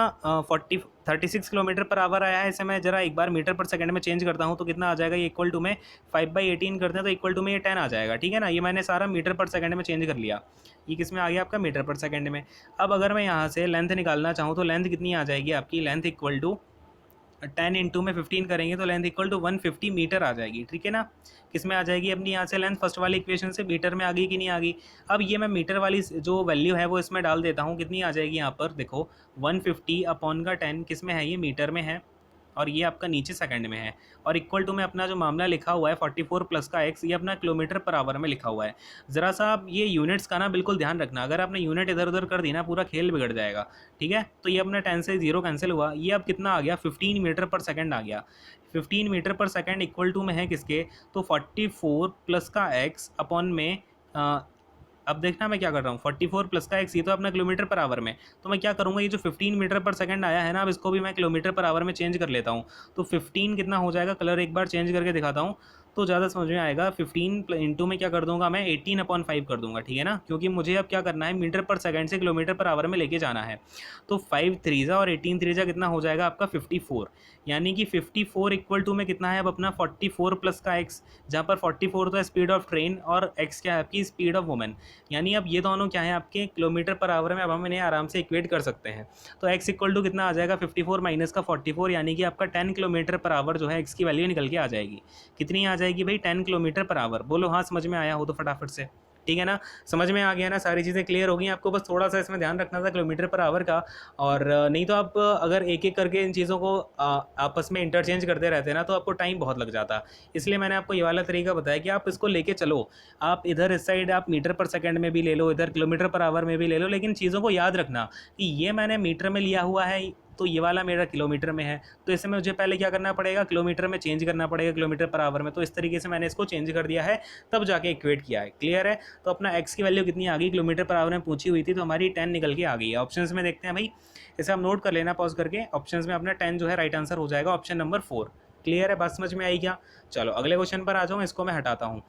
36 किलोमीटर पर आवर आया है, इसे मैं जरा एक बार मीटर पर सेकंड में चेंज करता हूँ, तो कितना आ जाएगा, ये इक्वल टू में 5/18 करते हैं तो इक्वल टू में ये 10 आ जाएगा, ठीक है ना। ये मैंने सारा मीटर पर सेकंड में चेंज कर लिया, ये किस में आ गया आपका, मीटर पर सेकंड में। अब अगर मैं यहाँ से लेंथ निकालना चाहूँ तो लेंथ कितनी आ जाएगी आपकी, लेंथ इक्वल टू 10 इंटू में 15 करेंगे तो लेंथ इक्वल टू 150 मीटर आ जाएगी, ठीक है ना। किस में आ जाएगी अपनी, यहाँ से लेंथ फर्स्ट वाली इक्वेशन से मीटर में आ गई कि नहीं आ गई। अब ये मैं मीटर वाली जो वैल्यू है वो इसमें डाल देता हूँ, कितनी आ जाएगी यहाँ पर देखो, 150 अपॉन का 10 किस में है, ये मीटर में है, और ये आपका नीचे सेकंड में है, और इक्वल टू में अपना जो मामला लिखा हुआ है 44 प्लस का एक्स, ये अपना किलोमीटर पर आवर में लिखा हुआ है। ज़रा सा आप ये यूनिट्स का ना बिल्कुल ध्यान रखना, अगर आपने यूनिट इधर उधर कर दी ना पूरा खेल बिगड़ जाएगा, ठीक है। तो ये अपना 10 से 0 कैंसिल हुआ, ये अब कितना आ गया, 15 मीटर पर सेकंड आ गया। 15 मीटर पर सेकंड इक्वल टू में है किसके, तो 44 प्लस का एक्स अपॉन में अब देखना मैं क्या कर रहा हूँ, 44 प्लस का एक्स, ये तो अपना किलोमीटर पर आवर में, तो मैं क्या करूँगा, ये जो 15 मीटर पर सेकंड आया है ना, अब इसको भी मैं किलोमीटर पर आवर में चेंज कर लेता हूँ। तो 15 कितना हो जाएगा, कलर एक बार चेंज करके दिखाता हूँ तो ज़्यादा समझ में आएगा। 15 इंटू में क्या कर दूंगा मैं, 18/5 कर दूंगा, ठीक है ना, क्योंकि मुझे अब क्या करना है, मीटर पर सेकंड से किलोमीटर पर आवर में लेके जाना है। तो 5 3 और 18 3 कितना हो जाएगा आपका 54, यानी कि 54 इक्वल टू में कितना है अब अपना 44 प्लस का एक्स, जहाँ पर 44 तो है स्पीड ऑफ ट्रेन और एक्स क्या है आपकी स्पीड ऑफ वुमन, यानी अब ये दोनों क्या है आपके किलोमीटर पर आवर में, अब हम इन्हें आराम से इक्वेट कर सकते हैं। तो एक्स इक्वल टू कितना आ जाएगा, 54 माइनस का 44, यानी कि आपका 10 किलोमीटर पर आवर जो है एक्स की वैल्यू निकल के आ जाएगी। कितनी आ जाएगी भाई, 10 किलोमीटर पर आवर। बोलो हाँ समझ में आया हो तो फटाफट से, ठीक है ना, समझ में आ गया ना, सारी चीज़ें क्लियर हो गई आपको, बस थोड़ा सा इसमें ध्यान रखना था किलोमीटर पर आवर का। और नहीं तो आप अगर एक एक करके इन चीज़ों को आपस में इंटरचेंज करते रहते ना तो आपको टाइम बहुत लग जाता। इसलिए मैंने आपको ये वाला तरीका बताया कि आप इसको लेके चलो, आप इधर इस साइड आप मीटर पर सेकंड में भी ले लो, इधर किलोमीटर पर आवर में भी ले लो, लेकिन चीज़ों को याद रखना कि ये मैंने मीटर में लिया हुआ है तो ये वाला मेरा किलोमीटर में है, तो इसमें मुझे पहले क्या करना पड़ेगा, किलोमीटर में चेंज करना पड़ेगा किलोमीटर पर आवर में। तो इस तरीके से मैंने इसको चेंज कर दिया है, तब जाके इक्वेट किया है, क्लियर है। तो अपना एक्स की वैल्यू कितनी आ गई, किलोमीटर पर आवर में पूछी हुई थी तो हमारी 10 निकल के आ गई है। ऑप्शंस में देखते हैं भाई, इसे हम नोट कर लेना पॉज करके, ऑप्शंस में अपना 10 जो है राइट आंसर हो जाएगा, ऑप्शन नंबर 4। क्लियर है, बात समझ में आई क्या। चलो अगले क्वेश्चन पर आ जाऊँ, इसको मैं हटाता हूँ।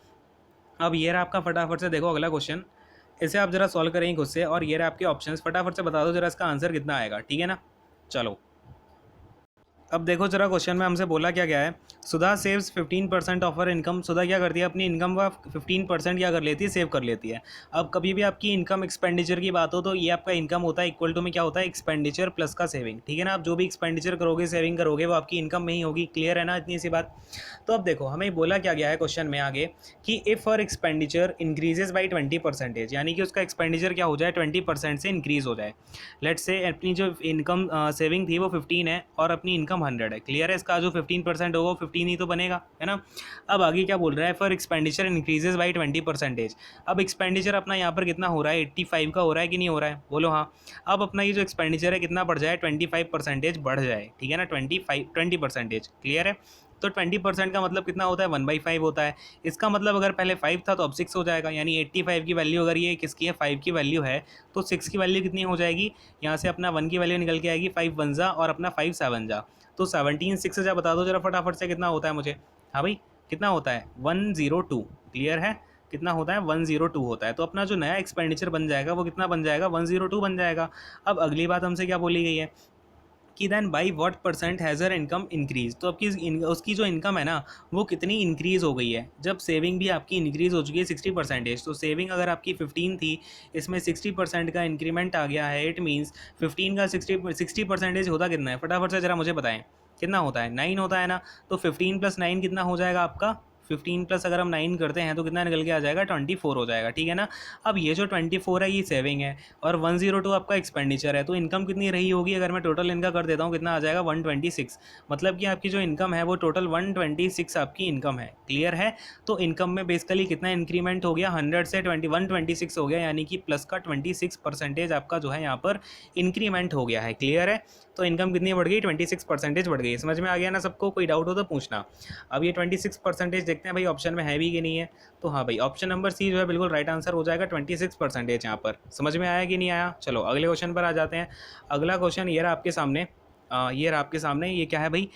अब ये रहा आपका, फटाफट से देखो अगला क्वेश्चन, इसे आप जरा सॉल्व करेंगे खुद से, और ये रहा आपके ऑप्शंस, फटाफट से बता दो जरा इसका आंसर कितना आएगा, ठीक है ना। चलो अब देखो जरा क्वेश्चन में हमसे बोला क्या गया है, सुधा सेव्स 15% ऑफ हर इनकम। सुधा क्या करती है, अपनी इनकम का 15% क्या कर लेती है, सेव कर लेती है। अब कभी भी आपकी इनकम एक्सपेंडिचर की बात हो तो ये आपका इनकम होता है इक्वल टू में क्या होता है, एक्सपेंडिचर प्लस का सेविंग, ठीक है ना। आप जो भी एक्सपेंडिचर करोगे सेविंग करोगे वो आपकी इनकम में ही होगी, क्लियर है ना, इतनी सी बात। तो अब देखो हमें बोला क्या गया है क्वेश्चन में आगे कि if her expenditure increases by 20%, यानी कि उसका एक्सपेंडिचर क्या हो जाए 20% से इंक्रीज हो जाए। लेट्स से अपनी जो इनकम सेविंग थी वो 15 है और अपनी इनकम 100 है, क्लियर है। इसका जो 15% होगा वो 15 ही तो बनेगा, है ना। अब आगे क्या बोल रहा है, फॉर एक्सपेंडिचर इंक्रीजेज बाई 20%। अब एक्सपेंडिचर अपना यहाँ पर कितना हो रहा है, 85 का हो रहा है कि नहीं हो रहा है, बोलो हाँ। अब अपना ये जो एक्सपेंडिचर है कितना बढ़ जाए, 25% बढ़ जाए, ठीक है ना, 20%, क्लियर है। तो 20% का मतलब कितना होता है, 1/5 होता है। इसका मतलब अगर पहले 5 था तो अब 6 हो जाएगा, यानी 85 की वैल्यू अगर ये किसकी है, 5 की वैल्यू है, तो 6 की वैल्यू कितनी हो जाएगी, यहाँ से अपना 1 की वैल्यू निकल के आएगी, 5 1 जा और अपना 5 7 जा, तो 17 6 जा बता दो जरा फटाफट से कितना होता है मुझे। हाँ भाई कितना होता है, 102, क्लियर है, कितना होता है 102 होता है। तो अपना जो नया एक्सपेंडिचर बन जाएगा वो कितना बन जाएगा, 102 बन जाएगा। अब अगली बात हमसे क्या बोली गई है कि then by what percent has her income increase. तो आपकी उसकी जो इनकम है ना वो कितनी इंक्रीज़ हो गई है, जब सेविंग भी आपकी इंक्रीज़ हो चुकी है 60%। तो सेविंग अगर आपकी 15 थी, इसमें 60% का इंक्रीमेंट आ गया है, इट मीन्स 15 का 60% होता कितना है, फटाफट से ज़रा मुझे बताएं कितना होता है, 9 होता है ना। तो 15 + 9 कितना हो जाएगा आपका 15 प्लस अगर हम 9 करते हैं तो कितना निकल के आ जाएगा, 24 हो जाएगा, ठीक है ना। अब ये जो 24 है ये सेविंग है और 102 आपका एक्सपेंडिचर है, तो इनकम कितनी रही होगी, अगर मैं टोटल इनका कर देता हूँ कितना आ जाएगा, 126। मतलब कि आपकी जो इनकम है वो टोटल 126 आपकी इनकम है, क्लियर है। तो इनकम में बेसिकली कितना इंक्रीमेंट हो गया, 100 से 126 हो गया, यानी कि प्लस का 26% आपका जो है यहाँ पर इंक्रीमेंट हो गया है, क्लियर है। तो इनकम कितनी बढ़ गई, 26% बढ़ गई। समझ में आ गया ना सबको, कोई डाउट हो तो पूछना। अब ये 26% देखते हैं भाई ऑप्शन में है भी कि नहीं है। तो हाँ भाई, ऑप्शन नंबर सी जो है बिल्कुल राइट आंसर हो जाएगा, 26% यहाँ पर। समझ में आया कि नहीं आया। चलो अगले क्वेश्चन पर आ जाते हैं। अगला क्वेश्चन ये रहा आपके सामने, ये रहा आपके सामने, ये क्या है भाई,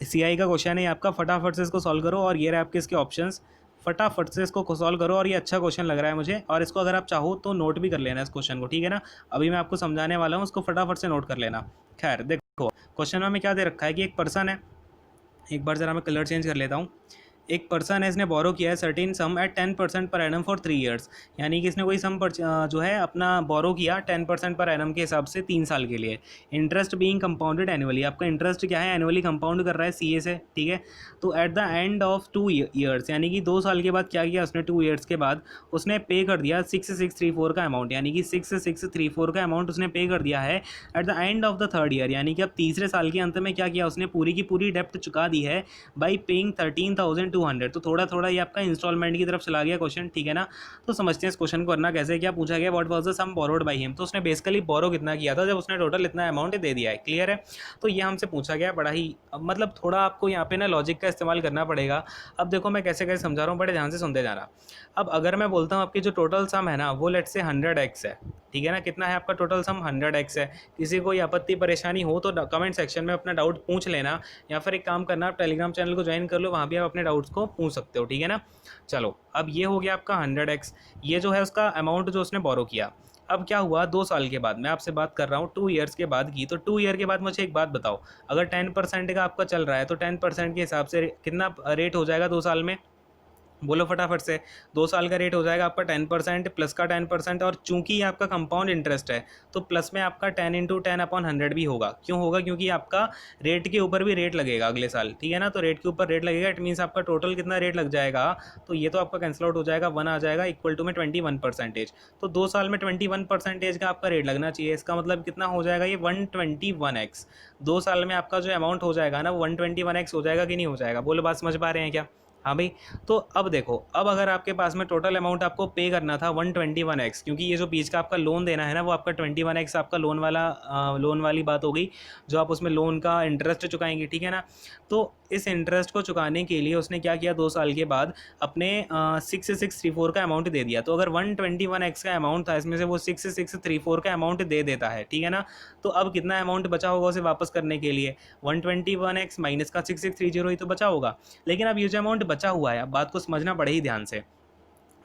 सीआई का क्वेश्चन है आपका। फटाफट से इसको सॉल्व करो और ये रहा आपके इसके ऑप्शंस, फटाफट से इसको सॉल्व करो। और ये अच्छा क्वेश्चन लग रहा है मुझे, और इसको अगर आप चाहो तो नोट भी कर लेना इस क्वेश्चन को, ठीक है ना। अभी मैं आपको समझाने वाला हूँ, उसको फटाफट से नोट कर लेना। खैर देखो, क्वेश्चन में हमें क्या दे रखा है कि एक पर्सन है, एक बार ज़रा मैं कलर चेंज कर लेता हूँ। एक पर्सन है, इसने बोरो किया है certain some eight 10% per annum for 3 years, यानी कि इसने कोई सम पर जो है अपना बोरो किया 10% पर एनम के हिसाब से 3 साल के लिए। इंटरेस्ट बीइंग कंपाउंडेड एनुअली, आपका इंटरेस्ट क्या है, एनुअली कंपाउंड कर रहा है सीए से, ठीक है। तो at the end of 2 years, यानी कि 2 साल के बाद क्या किया उसने, 2 ईयर्स के बाद उसने पे कर दिया 6634 का अमाउंट, यानी कि 6634 का अमाउंट उसने पे कर दिया है at the end of the 3rd year, यानी कि अब तीसरे साल के अंत में क्या किया उसने, पूरी की पूरी डेप्ट चुका दी है बाई पेइंग 13,200। तो थोड़ा थोड़ा ये आपका इंस्टॉलमेंट की तरफ चला गया क्वेश्चन, ठीक है ना। तो समझते हैं इस क्वेश्चन को करना कैसे, क्या पूछा गया, what was the sum borrowed by him. तो उसने बेसिकली बोरो कितना किया था जब उसने टोटल इतना अमाउंट दे दिया है, क्लियर है। तो ये हमसे पूछा गया, बड़ा ही मतलब थोड़ा आपको यहाँ पे ना लॉजिक का इस्तेमाल करना पड़ेगा। अब देखो मैं कैसे कैसे समझा रहा हूँ, बड़े ध्यान से सुनते जाना। अब अगर मैं बोलता हूँ आपकी जो टोटल सम है ना वो लेट से 100x है, ठीक है ना। कितना है आपका टोटल सम, 100x है। किसी को आपत्ति परेशानी हो तो कमेंट सेक्शन में अपना डाउट पूछ लेना, या फिर एक काम करना, आप टेलीग्राम चैनल को ज्वाइन कर लो, वहाँ भी आप अपने डाउट्स को पूछ सकते हो, ठीक है ना। चलो अब ये हो गया आपका 100x, ये जो है उसका अमाउंट जो उसने बोरो किया। अब क्या हुआ 2 साल के बाद, मैं आपसे बात कर रहा हूँ 2 ईयर्स के बाद की। तो 2 ईयर के बाद मुझे एक बात बताओ, अगर 10% का आपका चल रहा है तो 10% के हिसाब से कितना रेट हो जाएगा 2 साल में, बोलो फटाफट से। 2 साल का रेट हो जाएगा आपका 10% प्लस का 10%, और चूंकि ये आपका कंपाउंड इंटरेस्ट है तो प्लस में आपका 10 इंटू 10/100 भी होगा। क्यों होगा, क्योंकि आपका रेट के ऊपर भी रेट लगेगा अगले साल, ठीक है ना। तो रेट के ऊपर रेट लगेगा, इट मीन्स आपका टोटल कितना रेट लग जाएगा, तो ये तो आपका कैंसिल आउट हो जाएगा, 1 आ जाएगा इक्वल टू में 21%। तो 2 साल में 21% का आपका रेट लगना चाहिए, इसका मतलब कितना हो जाएगा ये 121x। 2 साल में आपका जो अमाउंट हो जाएगा ना वो 121x हो जाएगा कि नहीं हो जाएगा, बोलो बात समझ पा रहे हैं क्या। हाँ भाई। तो अब देखो, अब अगर आपके पास में टोटल अमाउंट आपको पे करना था 121x, क्योंकि ये जो बीच का आपका लोन देना है ना वो आपका 21x आपका लोन वाली बात हो गई, जो आप उसमें लोन का इंटरेस्ट चुकाएंगे, ठीक है ना। तो इस इंटरेस्ट को चुकाने के लिए उसने क्या किया, 2 साल के बाद अपने 6634 का अमाउंट दे दिया। तो अगर 121x का अमाउंट था, इसमें से वो 6634 का अमाउंट दे देता है, ठीक है ना। तो अब कितना अमाउंट बचा होगा उसे वापस करने के लिए, 121x माइनस का 6630 ही तो बचा होगा। लेकिन अब ये जो अमाउंट बचा हुआ है, अब बात को समझना बड़े ही ध्यान से,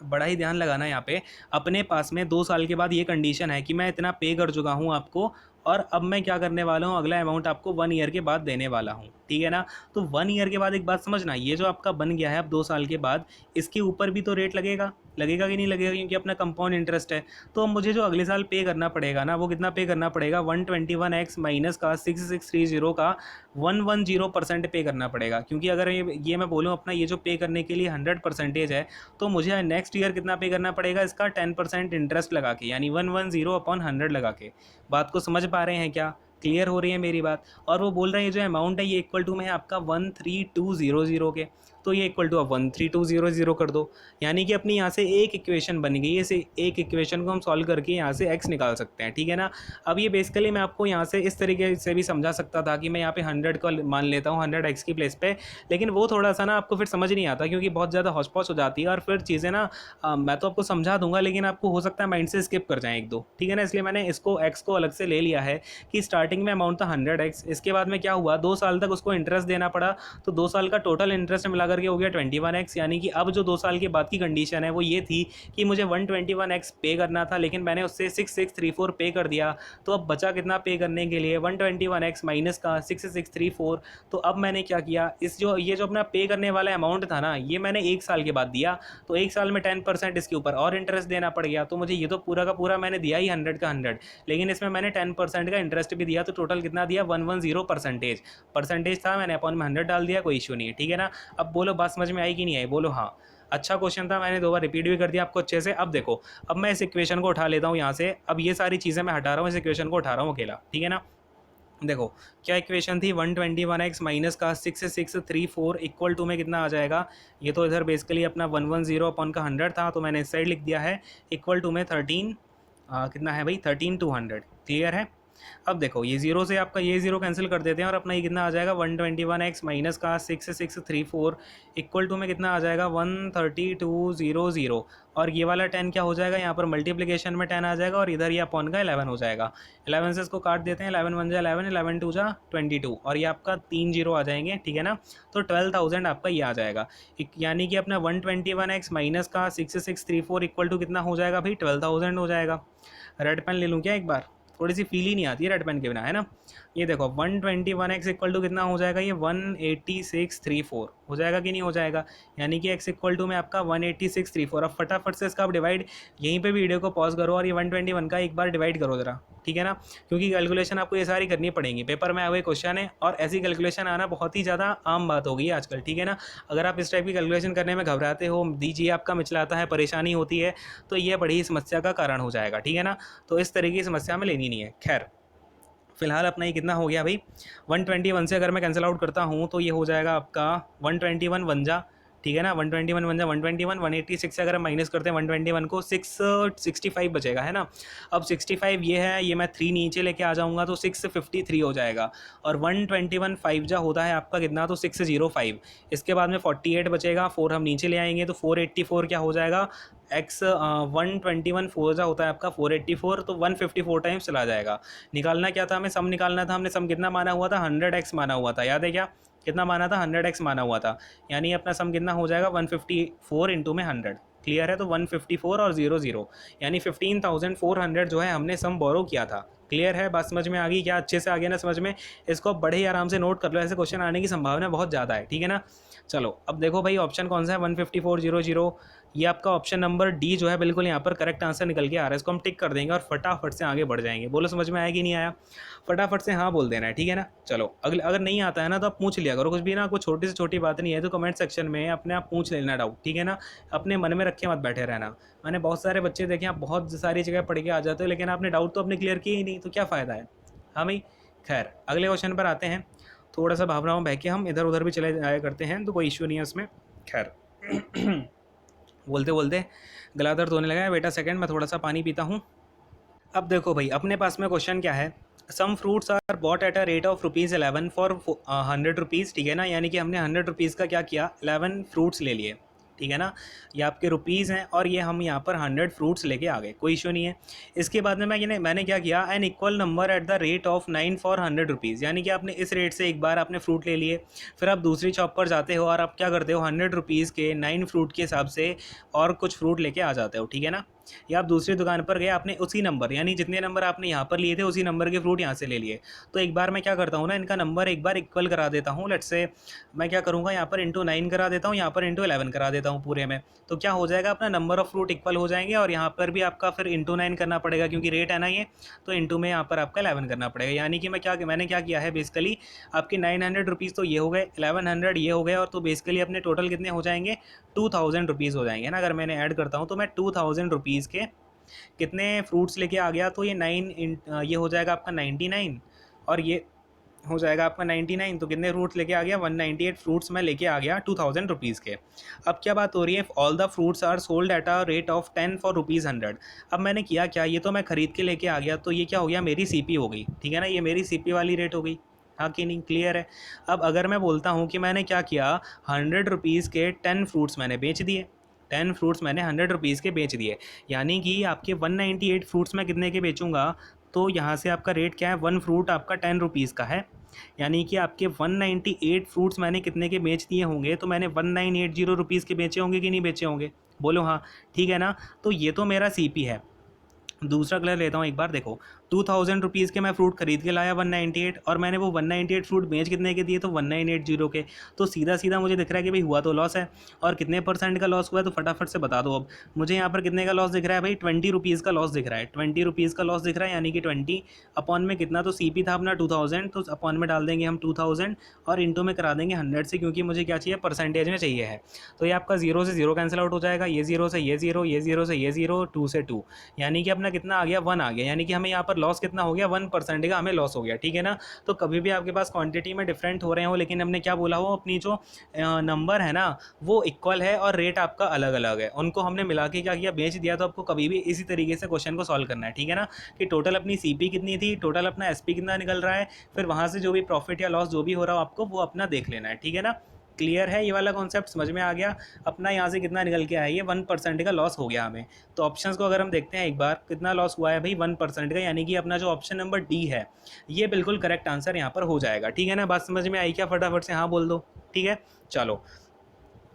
बड़ा ही ध्यान लगाना यहाँ पे। अपने पास में 2 साल के बाद ये कंडीशन है कि मैं इतना पे कर चुका हूँ आपको, और अब मैं क्या करने वाला हूँ, अगला अमाउंट आपको 1 ईयर के बाद देने वाला हूँ, ठीक है ना। तो 1 ईयर के बाद एक बात समझना, ये जो आपका बन गया है अब 2 साल के बाद, इसके ऊपर भी तो रेट लगेगा, लगेगा कि नहीं लगेगा, क्योंकि अपना कंपाउंड इंटरेस्ट है। तो अब मुझे जो अगले साल पे करना पड़ेगा ना वो कितना पे करना पड़ेगा, 121x माइनस का 6630 का 110% पे करना पड़ेगा। क्योंकि अगर ये मैं बोलूँ अपना ये जो पे करने के लिए 100% है, तो मुझे नेक्स्ट ईयर कितना पे करना पड़ेगा इसका 10% इंटरेस्ट लगा के, यानी 110/100 लगा के। बात को समझ पा रहे हैं क्या, क्लियर हो रही है मेरी बात। और वो बोल रहे हैं ये जो अमाउंट है ये इक्वल टू में है आपका 13200 के, तो ये इक्वल टू आप 13200 कर दो, यानी कि अपनी यहाँ से एक इक्वेशन बन गई है। इसे एक इक्वेशन को हम सॉल्व करके यहाँ से x निकाल सकते हैं, ठीक है ना। अब ये बेसिकली मैं आपको यहाँ से इस तरीके से भी समझा सकता था कि मैं यहाँ पे 100 का मान लेता हूँ 100x की प्लेस पे, लेकिन वो थोड़ा सा ना आपको फिर समझ नहीं आता, क्योंकि बहुत ज़्यादा हौच पौच हो जाती है, और फिर चीज़ें ना मैं तो आपको समझा दूंगा लेकिन आपको हो सकता है माइंड से स्किप कर जाएँ एक दो, ठीक है ना। इसलिए मैंने इसको x को अलग से ले लिया है कि स्टार्टिंग में अमाउंट था 100x, इसके बाद में क्या हुआ 2 साल तक उसको इंटरेस्ट देना पड़ा, तो 2 साल का टोटल इंटरेस्ट मिला करके हो गया 21x। यानी कि अब जो 2 साल के बाद की कंडीशन है वो ये थी कि मुझे 121x पे करना था, लेकिन मैंने उससे 6634 पे कर दिया। तो अब बचा कितना पे करने के लिए, 121x माइनस का 6634। तो अब मैंने क्या किया, ये जो अपना पे करने वाला अमाउंट था ना ये मैंने 1 साल के बाद दिया, तो 1 साल में 10% इसके ऊपर और इंटरेस्ट देना पड़ गया। तो मुझे ये तो पूरा का पूरा मैंने दिया ही 100 का 100, लेकिन इसमें मैंने 10% का इंटरेस्ट भी दिया, तो टोटल कितना दिया 110%। परसेंटेज था, मैंने अपॉन में 100 डाल दिया, कोई इशू नहीं है, ठीक है ना। अब बोलो बोलो बात समझ में आई कि नहीं आई, बोलो हाँ। अच्छा क्वेश्चन था, मैंने 2 बार रिपीट भी कर दिया आपको अच्छे से। अब देखो, अब मैं इस इक्वेशन को उठा लेता हूँ यहाँ से, अब ये सारी चीज़ें मैं हटा रहा हूँ, इस इक्वेशन को उठा रहा हूँ अकेला, ठीक है ना। देखो क्या इक्वेशन थी, 121x माइनस का 6634 इक्वल टू में कितना आ जाएगा, ये तो इधर बेसिकली अपना 110 अपॉन का 100 था, तो मैंने इस साइड लिख दिया है, इक्वल टू में 13 कितना है भाई 13200। क्लियर है। अब देखो ये जीरो से आपका ये जीरो कैंसिल कर देते हैं और अपना ये कितना आ जाएगा 121x माइनस का 6634 इक्वल टू में कितना आ जाएगा 13200। और ये वाला 10 क्या हो जाएगा, यहाँ पर मल्टीप्लिकेशन में 10 आ जाएगा और इधर ये अपॉन का 11 हो जाएगा। 11 से इसको काट देते हैं, 11 1 जा 11, 11 2 जा 22 और ये आपका 3 जीरो आ जाएंगे, ठीक है ना। तो 12,000 आपका ये आ जाएगा, यानी कि अपना 121x माइनस का 6634 इक्वल टू कितना हो जाएगा भाई 12,000 हो जाएगा। रेड पेन ले लूँ क्या एक बार, थोड़ी सी फील ही नहीं आती है रेड पेन के बिना, है ना। ये देखो 121x इक्वल टू कितना हो जाएगा, ये 18634 हो जाएगा कि नहीं हो जाएगा, यानी कि x इक्वल टू में आपका 18634। अब फटाफट से इसका आप डिवाइड, यहीं पे वीडियो को पॉज करो और ये 121 का एक बार डिवाइड करो ज़रा, ठीक है ना, क्योंकि कैलकुलेशन आपको ये सारी करनी पड़ेंगी, पेपर में आए हुए क्वेश्चन है और ऐसी कैलकुलेशन आना बहुत ही ज़्यादा आम बात हो गई है आजकल, ठीक है ना। अगर आप इस टाइप की कैलकुलेशन करने में घबराते हो, दीजिए आपका मिचलाता है, परेशानी होती है, तो ये बड़ी समस्या का कारण हो जाएगा, ठीक है ना। तो इस तरीके की समस्या में लेनी नहीं है। खैर फिलहाल अपना ये कितना हो गया भाई 121 से अगर मैं कैंसिल आउट करता हूँ तो ये हो जाएगा आपका 121 वन जा, ठीक है ना, 121 वन जा 121, 186 से अगर हम माइनस करते हैं 121 को 665 बचेगा, है ना। अब 65 ये है, ये मैं 3 नीचे लेके आ जाऊँगा तो 653 हो जाएगा और 121 5 जा होता है आपका कितना, तो 605। इसके बाद में 48 बचेगा, 4 हम नीचे ले आएंगे तो 484 क्या हो जाएगा, x 121 4 जा होता है आपका 484, तो 154 टाइम्स चला जाएगा। निकालना क्या था, हमें सम निकालना था, हमने सम कितना माना हुआ था 100x माना हुआ था, याद है क्या, कितना माना था 100x माना हुआ था, यानी अपना सम कितना हो जाएगा 154 इंटू में 100। क्लियर है, तो 154 और 00 यानी 15,400 जो है हमने सम बोरो किया था। क्लियर है, बात समझ में आ गई क्या, अच्छे से आ गया ना समझ में। इसको बड़े ही आराम से नोट कर लो, ऐसे क्वेश्चन आने की संभावना बहुत ज़्यादा है, ठीक है ना। चलो अब देखो भाई ऑप्शन कौन सा है 15400, ये आपका ऑप्शन नंबर डी जो है बिल्कुल यहाँ पर करेक्ट आंसर निकल के आ रहा है। इसको हम टिक कर देंगे और फटाफट से आगे बढ़ जाएंगे। बोलो समझ में आया कि नहीं आया, फटाफट से हाँ बोल देना है, ठीक है ना। चलो अगले, अगर नहीं आता है ना तो आप पूछ लिया करो, कुछ भी ना, कुछ छोटी से छोटी बात नहीं है तो कमेंट सेक्शन में अपने आप पूछ लेना डाउट, ठीक है ना। अपने मन में रखे मत बैठे रहना। मैंने बहुत सारे बच्चे देखे, आप बहुत सारी जगह पढ़ के आ जाते हो लेकिन आपने डाउट तो अपने क्लियर किए ही नहीं, तो क्या फ़ायदा है। हाँ भाई, खैर अगले क्वेश्चन पर आते हैं। थोड़ा सा भावनाओं बह के हम इधर उधर भी चले जाया करते हैं तो कोई इश्यू नहीं है उसमें। खैर बोलते बोलते गला दर्द होने लगा है बेटा, सेकंड मैं थोड़ा सा पानी पीता हूँ। अब देखो भाई अपने पास में क्वेश्चन क्या है, some fruits are bought at a rate of ₹11 for 100 rupees, ठीक है ना, यानी कि हमने 100 रुपीज़ का क्या किया 11 फ्रूट्स ले लिए, ठीक है ना। ये आपके रुपीज़ हैं और ये हम यहाँ पर 100 फ्रूट्स लेके आ गए, कोई इशू नहीं है। इसके बाद में मैंने क्या किया, an equal number at the rate of 9 for 100 rupees, यानी कि आपने इस रेट से एक बार आपने फ्रूट ले लिए, फिर आप दूसरी शॉप पर जाते हो और आप क्या करते हो 100 रुपीज़ के 9 फ्रूट के हिसाब से और कुछ फ्रूट लेके आ जाते हो, ठीक है ना। या आप दूसरी दुकान पर गए, आपने उसी नंबर यानी जितने नंबर आपने यहाँ पर लिए थे उसी नंबर के फ्रूट यहाँ से ले लिए। तो एक बार मैं क्या करता हूँ ना, इनका नंबर एक बार इक्वल करा देता हूँ। लेट्स से मैं क्या करूँगा, यहाँ पर इंटू 9 करा देता हूँ, यहाँ पर इंटू 11 करा देता हूँ पूरे में। तो क्या हो जाएगा, अपना नंबर ऑफ फ्रूट इक्वल हो जाएंगे और यहाँ पर भी आपका फिर इंटू 9 करना पड़ेगा क्योंकि रेट है ना ये, तो इंटू में यहाँ पर आपका 11 करना पड़ेगा। यानी कि मैंने क्या किया है बेसिकली, आपके 900 रुपीज़ तो ये हो गए, 1100 ये हो गए, और तो बेसिकली अपने टोटल कितने हो जाएंगे 2000 रुपीज़ हो जाएंगे ना। अगर मैंने ऐड करता हूँ तो मैं 2000 रुपीज़ के कितने फ्रूट्स लेके आ गया, तो ये ये हो जाएगा आपका 99 और ये हो जाएगा आपका 99, तो कितने फ्रूट्स लेके आ गया 198 फ्रूट्स मैं लेके आ गया 2000 रुपीज़ के। अब क्या बात हो रही है, all the fruits are sold at a rate of 10 for ₹100। अब मैंने किया क्या, ये तो मैं ख़रीद के लेके आ गया, तो ये क्या हो गया मेरी सीपी हो गई, ठीक है ना, ये मेरी सीपी वाली रेट हो गई, हाँ कि नहीं, क्लियर है। अब अगर मैं बोलता हूँ कि मैंने क्या किया 100 रुपीज़ के 10 फ्रूट्स मैंने बेच दिए, 10 फ्रूट्स मैंने 100 रुपीज़ के बेच दिए, यानी कि आपके 198 फ्रूट्स मैं कितने के बेचूंगा, तो यहाँ से आपका रेट क्या है, 1 फ्रूट आपका 10 रुपीज़ का है, यानी कि आपके 198 फ्रूट्स मैंने कितने के बेच दिए होंगे, तो मैंने 1980 रुपीज़ के बेचे होंगे कि नहीं बेचे होंगे, बोलो हाँ, ठीक है ना। तो ये तो मेरा सीपी है। दूसरा कलर लेता हूँ एक बार, देखो ₹2000 के मैं फ्रूट खरीद के लाया 198, और मैंने वो 198 फ्रूट बेच कितने के दिए, तो 1980 के। तो सीधा सीधा मुझे दिख रहा है कि भाई हुआ तो लॉस है। और कितने परसेंट का लॉस हुआ है, तो फटाफट से बता दो अब मुझे। यहाँ पर कितने का लॉस दिख रहा है भाई, ₹20 का लॉस दिख रहा है। ₹20 का लॉस दिख रहा है, यानी कि 20 अपॉन में कितना, तो CP था अपना 2000, तो अपॉन में डाल देंगे हम 2000 और इंटू में करा देंगे 100 से, क्योंकि मुझे क्या चाहिए, परसेंटेज में चाहिए है। तो ये आपका 0 से 0 कैंसिल आउट हो जाएगा, ये 0 से ये 0, ये 0 से ये 0, 2 से 2, यानी कि अपना कितना आ गया, 1 आ गया। यानी कि हमें यहाँ पर लॉस कितना हो गया, 1% का हमें लॉस हो गया, ठीक है ना। तो कभी भी आपके पास क्वांटिटी में डिफरेंट हो रहे हो, लेकिन हमने क्या बोला हो, अपनी जो नंबर है ना वो इक्वल है और रेट आपका अलग अलग है, उनको हमने मिला के क्या किया, बेच दिया। तो आपको कभी भी इसी तरीके से क्वेश्चन को सॉल्व करना है, ठीक है ना, कि टोटल अपनी CP कितनी थी, टोटल अपना SP कितना निकल रहा है, फिर वहाँ से जो भी प्रॉफिट या लॉस जो भी हो रहा हो आपको वो अपना देख लेना है, ठीक है ना। क्लियर है, ये वाला कॉन्सेप्ट समझ में आ गया अपना। यहाँ से कितना निकल के आया, ये 1% का लॉस हो गया हमें। तो ऑप्शंस को अगर हम देखते हैं एक बार, कितना लॉस हुआ है भाई, 1% का, यानी कि अपना जो ऑप्शन नंबर D है ये बिल्कुल करेक्ट आंसर यहाँ पर हो जाएगा, ठीक है ना। बात समझ में आई क्या, फटाफट से हाँ बोल दो, ठीक है। चलो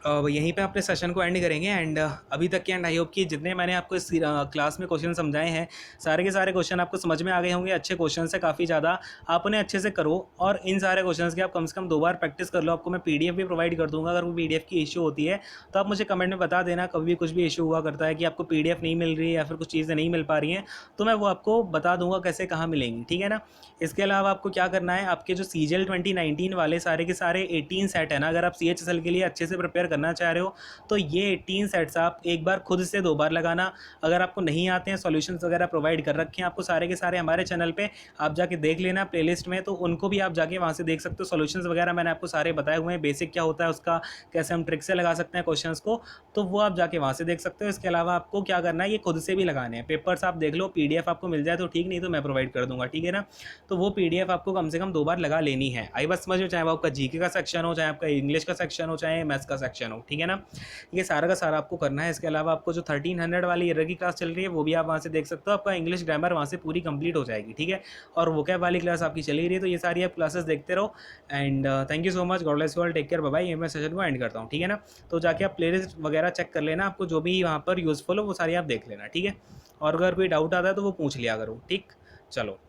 यहीं पे अपने सेशन को एंड करेंगे। एंड अभी तक के एंड आई होप कि जितने मैंने आपको इस क्लास में क्वेश्चन समझाए हैं, सारे के सारे क्वेश्चन आपको समझ में आ गए होंगे। अच्छे क्वेश्चन से काफ़ी ज़्यादा आप उन्हें अच्छे से करो, और इन सारे क्वेश्चन की आप कम से कम 2 बार प्रैक्टिस कर लो। आपको मैं PDF भी प्रोवाइड कर दूंगा, अगर वो PDF की इशू होती है तो आप मुझे कमेंट में बता देना। कभी भी कुछ भी इशू हुआ करता है कि आपको PDF नहीं मिल रही है या फिर कुछ चीज़ें नहीं मिल पा रही हैं, तो मैं वो आपको बता दूंगा कैसे कहाँ मिलेंगी, ठीक है ना। इसके अलावा आपको क्या करना है, आपके जो CGL 2019 वाले सारे के सारे 18 सेट है ना, अगर आप CHSL के लिए अच्छे से प्रिपेयर करना चाह रहे हो तो ये 18 सेट्स आप एक बार खुद से 2 बार लगाना। अगर आपको नहीं आते हैं, सॉल्यूशंस वगैरह प्रोवाइड कर रखे हैं आपको सारे के सारे हमारे चैनल पे, आप जाके देख लेना प्लेलिस्ट में, तो उनको भी आप जाके वहाँ से देख सकते हो। सॉल्यूशंस वगैरह मैंने आपको सारे बताए हुए हैं, बेसिक क्या होता है उसका, कैसे हम ट्रिक से लगा सकते हैं क्वेश्चंस को, तो वो आप जाके वहाँ से देख सकते हो। इसके अलावा आपको क्या करना है, ये खुद से भी लगाने हैं। पेपर्स आप देख लो, PDF आपको मिल जाए तो ठीक, नहीं तो मैं प्रोवाइड कर दूंगा, ठीक है ना। तो वो PDF आपको कम से कम 2 बार लगा लेनी है। आई बात समझ में, चाहे वो आपका GK का सेक्शन हो, चाहे आपका इंग्लिश का सेक्शन हो, चाहे मैथ्स का सेक्शन हो, ठीक है ना। ये सारा का सारा आपको करना है। इसके अलावा आपको जो 1300 वाली ईयर की क्लास चल रही है वो भी आप वहाँ से देख सकते हो, आपका इंग्लिश ग्रामर वहाँ से पूरी कंप्लीट हो जाएगी, ठीक है। और वोकैब वाली क्लास आपकी चली रही है, तो ये सारी आप क्लासेस देखते रहो। And thank you so much, god bless you all, take care, bye bye. ये मैं सेशन को एंड करता हूँ, ठीक है ना। तो जाके आप प्लेलिस्ट वगैरह चेक कर लेना, आपको जो भी वहाँ पर यूज़फुल हो वो सारी आप देख लेना, ठीक है। और अगर कोई डाउट आता है तो वो पूछ लिया करो, ठीक। चलो।